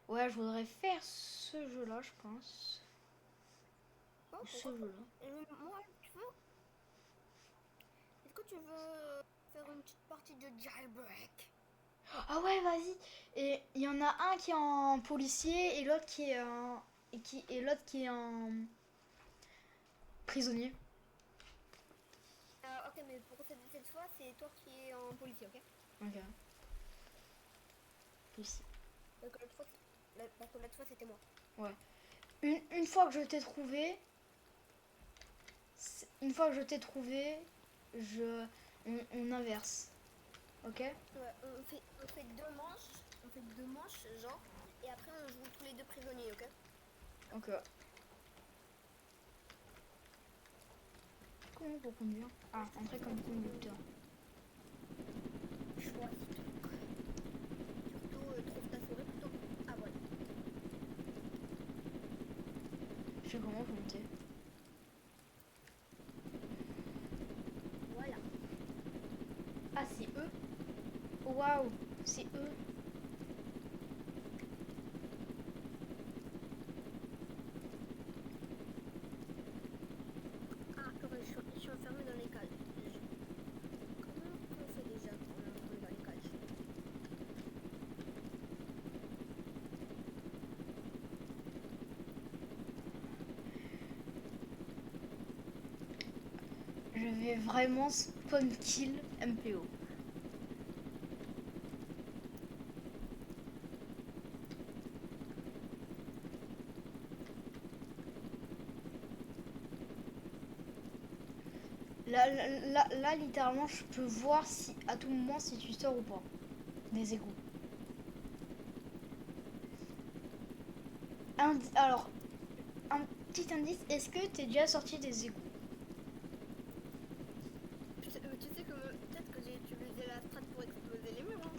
Ouais, je voudrais faire ce jeu-là, je pense. Oh, Ce pourquoi jeu-là. moi, tu veux. Est-ce que tu veux faire une petite partie de Jailbreak? Ah ouais, vas-y. Et il y en a un qui est en policier et l'autre qui est en... Et l'autre qui est en prisonnier. Ok, mais pour cette fois, c'est toi qui es en policier, ok? Ok. Policier. Donc l'autre fois, c'était moi. Une fois que je t'ai trouvé... Une fois que je t'ai trouvé, on inverse. Ok? Ouais, on fait deux manches. On fait deux manches, genre. Et après, on joue tous les deux prisonniers, ok? Ok. Comment pour conduire? Ah, entrer comme conducteur. Choisis ton truc. Surtout, trouve ta souris plutôt. Ah, voilà. Je sais comment faut monter. Voilà. Ah, c'est eux? Waouh, c'est eux. Ah, purée, je suis enfermée dans les cages. Comment on fait déjà quand on est enfermé dans les cages? Je vais vraiment spawn kill MPO. Là, littéralement, je peux voir si à tout moment si tu sors ou pas des égouts. Alors, un petit indice, est-ce que t'es déjà sorti des égouts? Tu sais que peut-être que j'ai utilisé la strat pour exploser les murs, hein.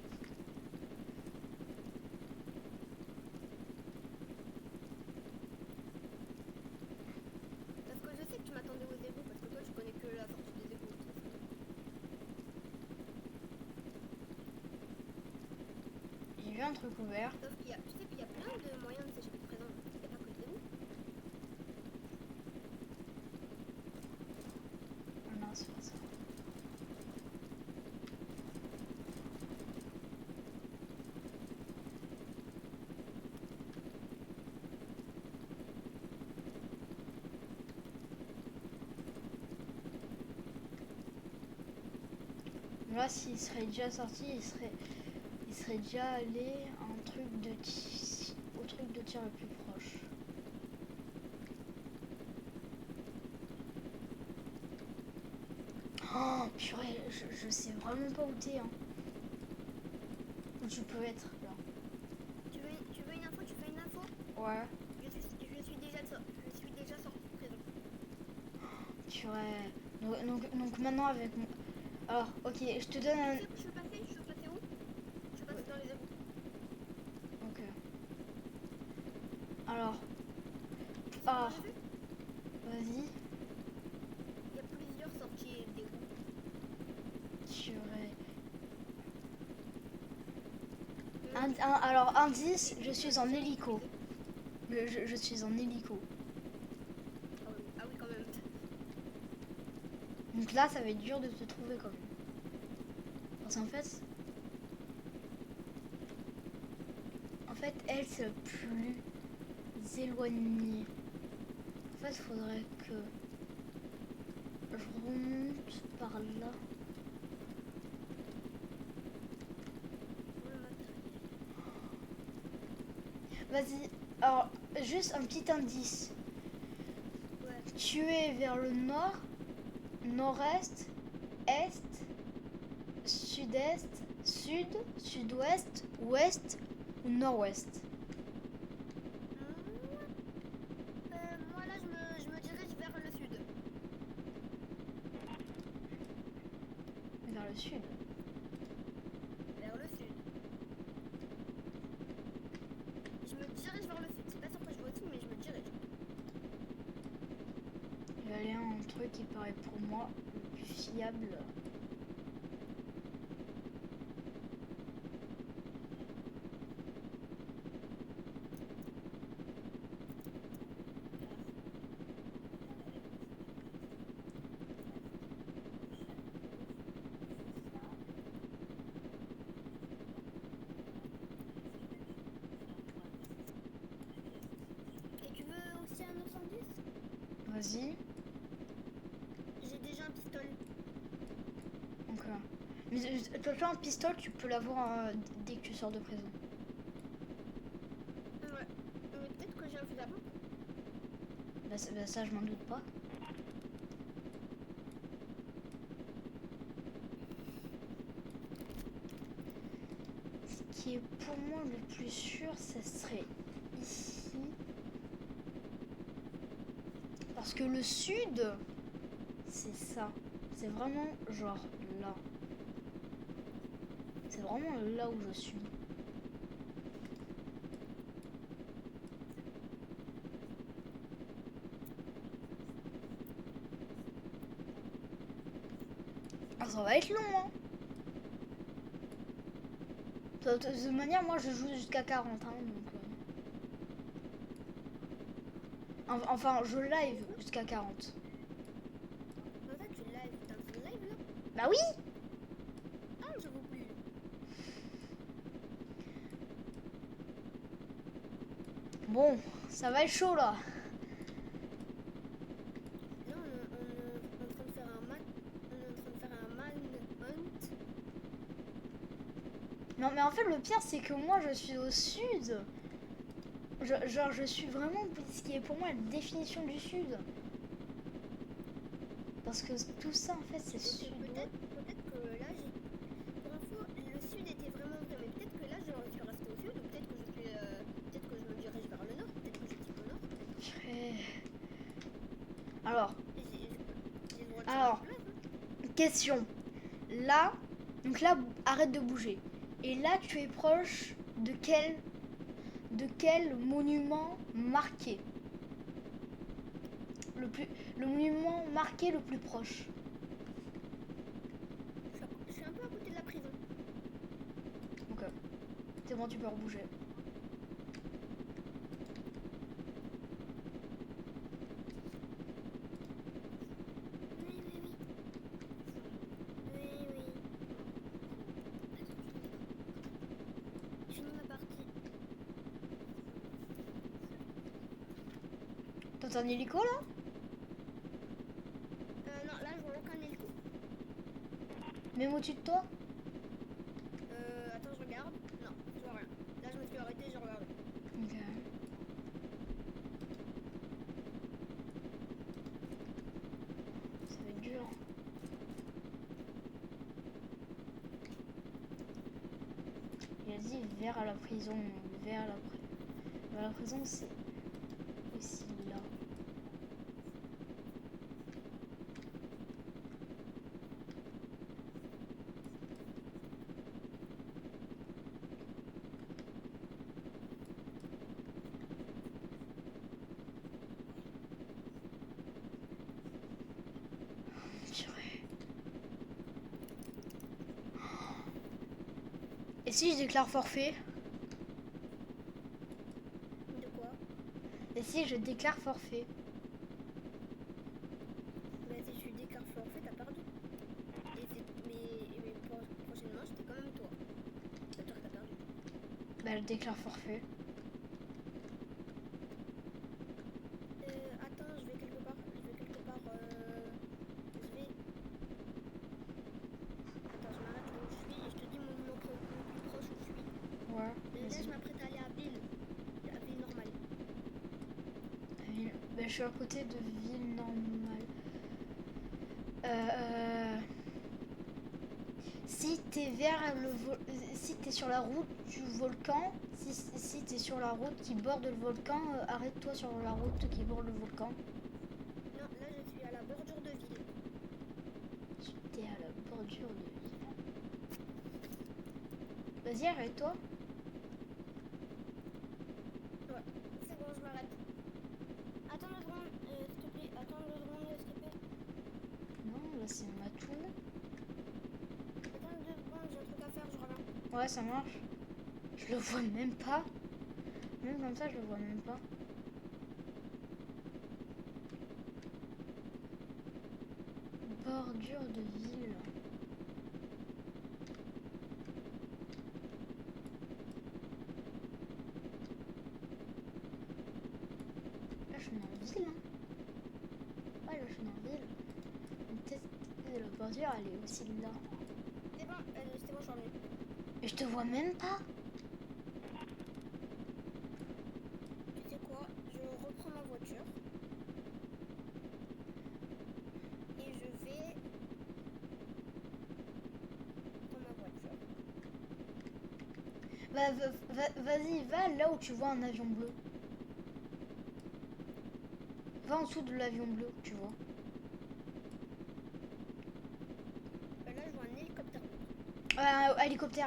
Parce que je sais que tu m'attendais aux égouts, parce que toi, tu connais que la sortie des égouts. De toute façon. J'ai vu un truc ouvert. Sauf qu'il y a, tu sais qu'il y a plein de moyens de s'échapper de prison. Il n'y a pas que les égouts. Ah non, c'est pas ça. Là, s'il serait déjà sorti, il serait déjà allé à un truc au truc de tir le plus proche. Oh, purée, je sais vraiment pas où t'es, hein. Où tu peux être, là. Tu veux une info? Tu fais une info? Ouais. Je suis déjà sorti de prison. Purée. Donc maintenant avec moi... Alors, ok, je te donne un... Tu sais où je suis passé? Je suis passé où? Je suis passé dans les égouts. Ok. Alors... Tu sais Ah, comment j'ai fait? vas-y. Il y a plusieurs sorties d'égouts. Purée. Alors, indice, je suis en hélico. Je suis en hélico. Ah oui, quand même. Donc là, ça va être dur de te trouver quand même. Parce qu'en fait... En fait, elle, c'est le plus éloigné. En fait, il faudrait que je remonte par là. Ouais, Vas-y. Alors, juste un petit indice. Ouais. Tu es vers le nord, nord-est, est, sud-est, sud, sud-ouest, ouest ou nord-ouest. Moi là je me dirige vers le sud. Vers le sud. Vers le sud. Je me dirige vers le sud. C'est pas sûr que je vais au-dessus, mais je me dirige. Il y a un truc qui paraît pour moi le plus fiable. Et tu veux aussi un 910? Vas-y. J'ai déjà un pistolet. Donc, mais de toute façon, un pistolet, tu peux l'avoir dès que tu sors de prison. Ouais. Mais peut-être que j'ai un fusil à pompe. Bah, ça, je m'en doute pas. Ce qui est pour moi le plus sûr, ce serait ici. Parce que le sud, c'est ça. C'est vraiment genre là. C'est vraiment là où je suis. Ah, ça va être long, hein. De toute manière, moi, je joue jusqu'à 40, hein, donc... Enfin, je live jusqu'à 40. En fait, tu live. T'es en train de live là? Bah oui. Ah, je vois plus. Bon, ça va être chaud, là. Là, on est en train de faire un man. On est en train de faire un manhunt. Non, mais en fait, le pire, c'est que moi, je suis au sud. Genre, je suis vraiment ce qui est pour moi la définition du sud. Parce que tout ça, en fait, c'est sud. Peut-être que là, j'ai. Pour info, le sud était vraiment vrai, mais peut-être que là, je suis restée au sud, ou peut-être que je suis. Peut-être que je me dirige vers le nord, peut-être que je suis au nord. Alors, J'ai le droit de Alors. changer de place, hein. question. Là, donc là, arrête de bouger. Et là, tu es proche de quel monument marqué? Le monument marqué le plus proche. Je suis un peu à côté de la prison. Donc, c'est bon, tu peux rebouger. Oui, oui, oui. Oui, oui. Je finis ma partie. T'as un hélico là? Non, là, je vois aucun hélico. Même au-dessus de toi? Attends, je regarde. Non, je vois rien. Là, je me suis arrêtée, j'ai regardé. Ok. Ça va être dur. Il a dit vers la prison. Vers la prison, c'est aussi là. Purée. Et si je déclare forfait? De quoi? Et si je déclare forfait? Bah, si tu déclares forfait, t'as perdu. Mais prochainement, c'était quand même toi. Ça veut dire que t'as perdu. Bah, je déclare forfait. Attends, je vais quelque part. Je vais quelque part. Je vais. Attends, je m'arrête là où je suis et je te dis mon plus proche où je suis. Ouais, Là, vas-y. je m'apprête à aller à Ville. Ben, je suis à côté de ville normale. Euh, Si t'es vers si t'es sur la route du volcan, si t'es sur la route qui borde le volcan, arrête-toi sur la route qui borde le volcan. Non, là je suis à la bordure de ville. T'es à la bordure de ville. Vas-y, arrête-toi. Ouais, c'est bon, je m'arrête. Attends 2 secondes, s'il te plaît. Attends 2 secondes, s'il te plaît. Non, là c'est Matou. Attends 2 secondes, j'ai un truc à faire, je reviens. Ouais, ça marche. Je le vois même pas. Même comme ça, je le vois même pas. Bordure de ville. Là, je suis en ville. Hein. Ouais, là, je suis en ville. Mais peut-être que la bordure, elle est aussi là. C'est bon, je suis revenue. Et je te vois même pas. Tu sais quoi? Je reprends ma voiture. Et je vais dans ma voiture. Vas-y, va là où tu vois un avion bleu. Va en dessous de l'avion bleu, tu vois. Là, je vois un hélicoptère.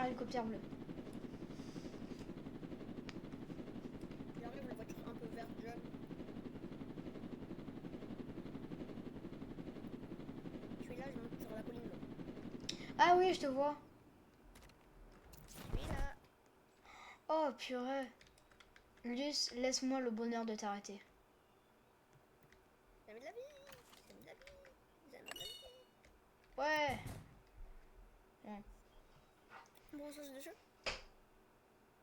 Hélicoptère bleu. J'arrive, la voiture un peu verte jaune. Je suis là, je monte sur la colline. Là. Ah oui, je te vois. Je suis là. Oh purée. Luce, laisse-moi le bonheur de t'arrêter. Jamais de la vie. Jamais de la vie. Jamais de la vie. Ouais. Bon sens de jeu.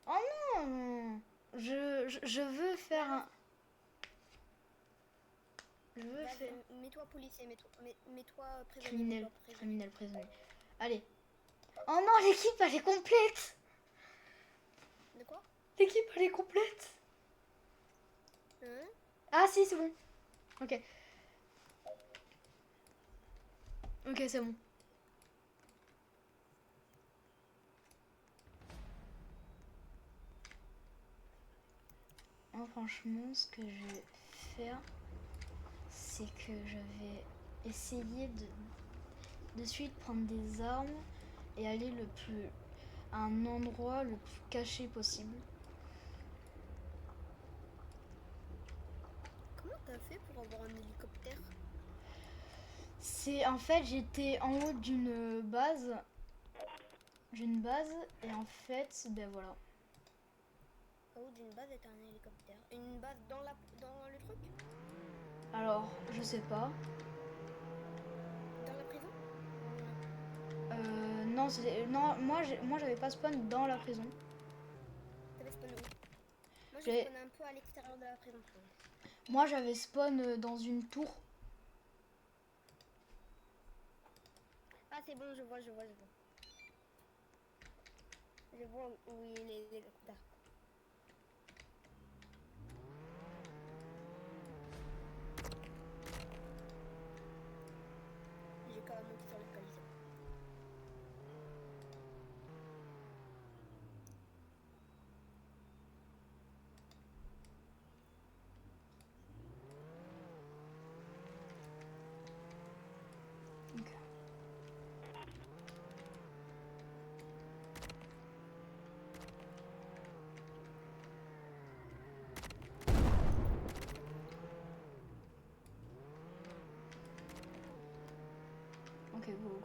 Oh non. Je veux faire un... Je veux Bah, faire... mets-toi policier, mets-toi prisonnier. Criminel. mets-toi prisonnier. Criminel prisonnier. Allez. Oh non, l'équipe, elle est complète. De quoi? L'équipe, elle est complète. Hein? Ah si, c'est bon. Ok. Ok, c'est bon. Moi, franchement, ce que je vais faire, c'est que je vais essayer de suite prendre des armes et aller à un endroit le plus caché possible. Comment t'as fait pour avoir un hélicoptère? C'est en fait, j'étais en haut d'une base. Et en fait, ben voilà. En haut d'une base est un hélicoptère. Une base dans le truc? Alors, je sais pas. Dans la prison? Non, non, moi j'avais pas spawn dans la prison. T'avais spawné où? Moi J'ai- j'ai spawné un peu à l'extérieur de la prison. Moi j'avais spawn dans une tour. Ah c'est bon, je vois. Je vois où il est l'hélicoptère. J'ai quand même monté sur l'escalier. Ok. Ok, go.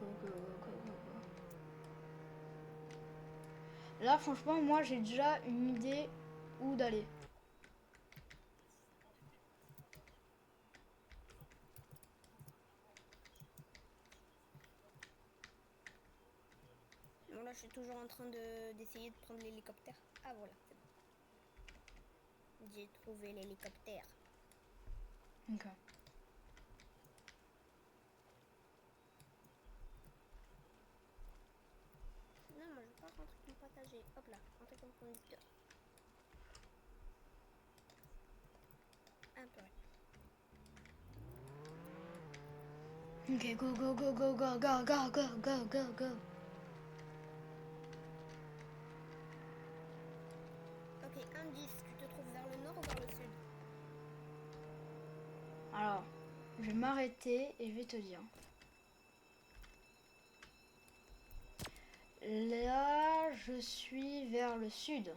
Là, franchement, moi j'ai déjà une idée où d'aller. Bon là je suis toujours en train d'essayer de prendre l'hélicoptère. Ah voilà, c'est bon. J'ai trouvé l'hélicoptère. Ok. Non, moi je veux pas rentrer comme passager. Hop là, rentrer comme conducteur. Un peu. Ok, go, go, go, go, go, go, go, go, go, go, go. Ok, indice, tu te trouves vers le nord ou vers le sud? Alors, je vais m'arrêter et je vais te dire. Là, je suis vers le sud.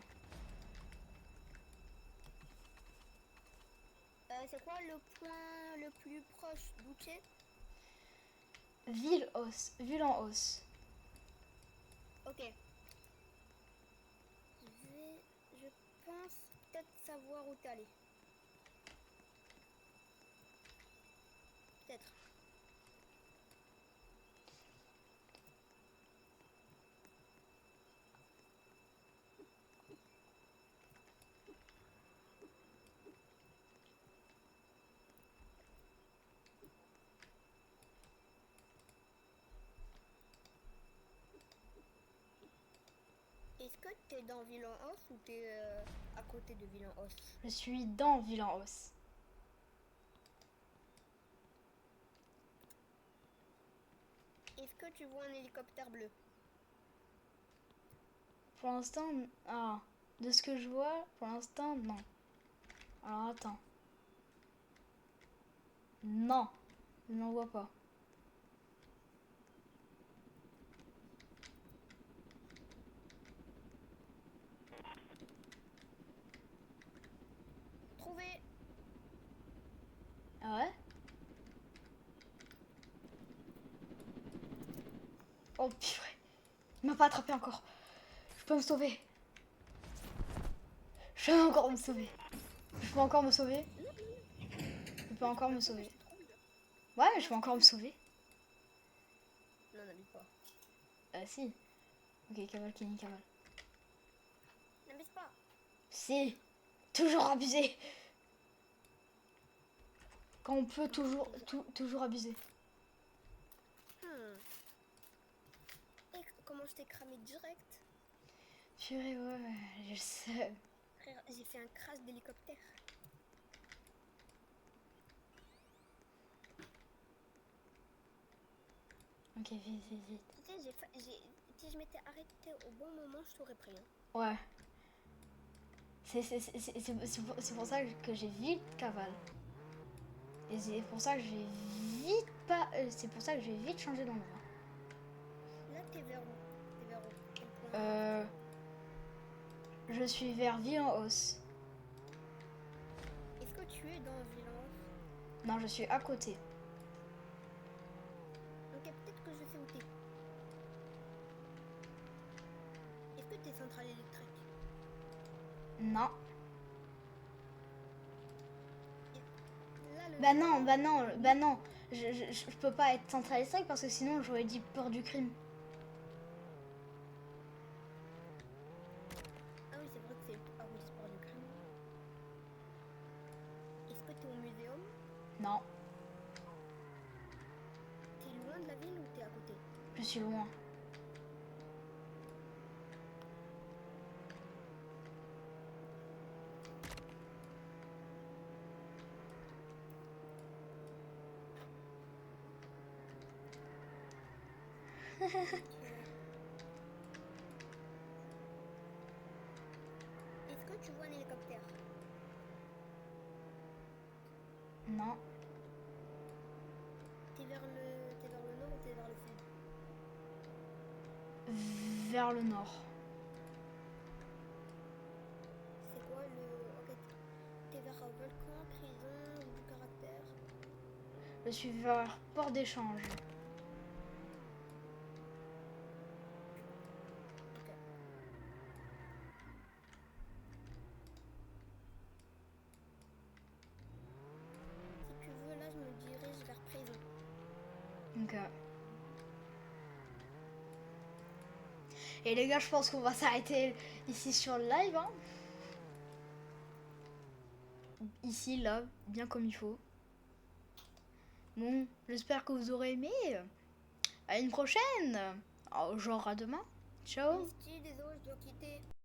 C'est quoi le point le plus proche d'où tu es? Ville en hausse. Ok. Je pense peut-être savoir où t'es allé. Peut-être. Est-ce que t'es dans Ville-en-Hausse ou t'es à côté de Ville-en-Hausse? Je suis dans ville en hausse. Est-ce que tu vois un hélicoptère bleu? Pour l'instant, de ce que je vois, pour l'instant, non. Alors attends. Non, je n'en vois pas. Trouvé. Ah ouais? Oh purée. Il m'a pas attrapé encore. Je peux me sauver. Je peux encore me sauver. Je peux encore me sauver. Je peux encore me sauver. Ouais, je peux encore me sauver. Non, n'abuse pas. Ah si. Ok, cavale, Kenny, cavale. N'abuse pas. Si. Toujours abuser. Quand on peut toujours abuser. Et comment je t'ai cramé direct? Purée, ouais, je sais. Frère, j'ai fait un crash d'hélicoptère. Ok, vite, vite, vite. Tu sais, si je m'étais arrêté au bon moment, je t'aurais pris. Hein. Ouais. C'est pour ça que j'ai vite cavale. Et c'est pour ça que j'ai vite pas. C'est pour ça que j'ai vite changé d'endroit. Là, t'es vers où? T'es vers où? Quel point? Je suis vers Ville-en-Hausse. Est-ce que tu es dans Ville-en-Hausse? Non, je suis à côté. Ok, peut-être que je sais où t'es. Est-ce que t'es centrale électrique? Non. Là, le Bah non, bah non, bah non. Je peux pas être centrale électrique parce que sinon j'aurais dit peur du crime. Ah oui, c'est vrai que c'est arrondissement du crime. Est-ce que t'es au muséum? Non, T'es loin de la ville ou t'es à côté? je suis loin. Est-ce que tu vois un hélicoptère? Non, T'es vers le nord ou t'es vers le sud? vers le nord. C'est quoi le... Ok, t'es vers un volcan, prison ou du caractère? Je suis vers port d'échange. Ok. Si tu veux, là, je me dirige vers prison. Donc, et les gars, je pense qu'on va s'arrêter ici sur le live. Hein. Ici, là, bien comme il faut. Bon, j'espère que vous aurez aimé. À une prochaine. Genre à demain. Ciao. Misty, désolé, je dois quitter.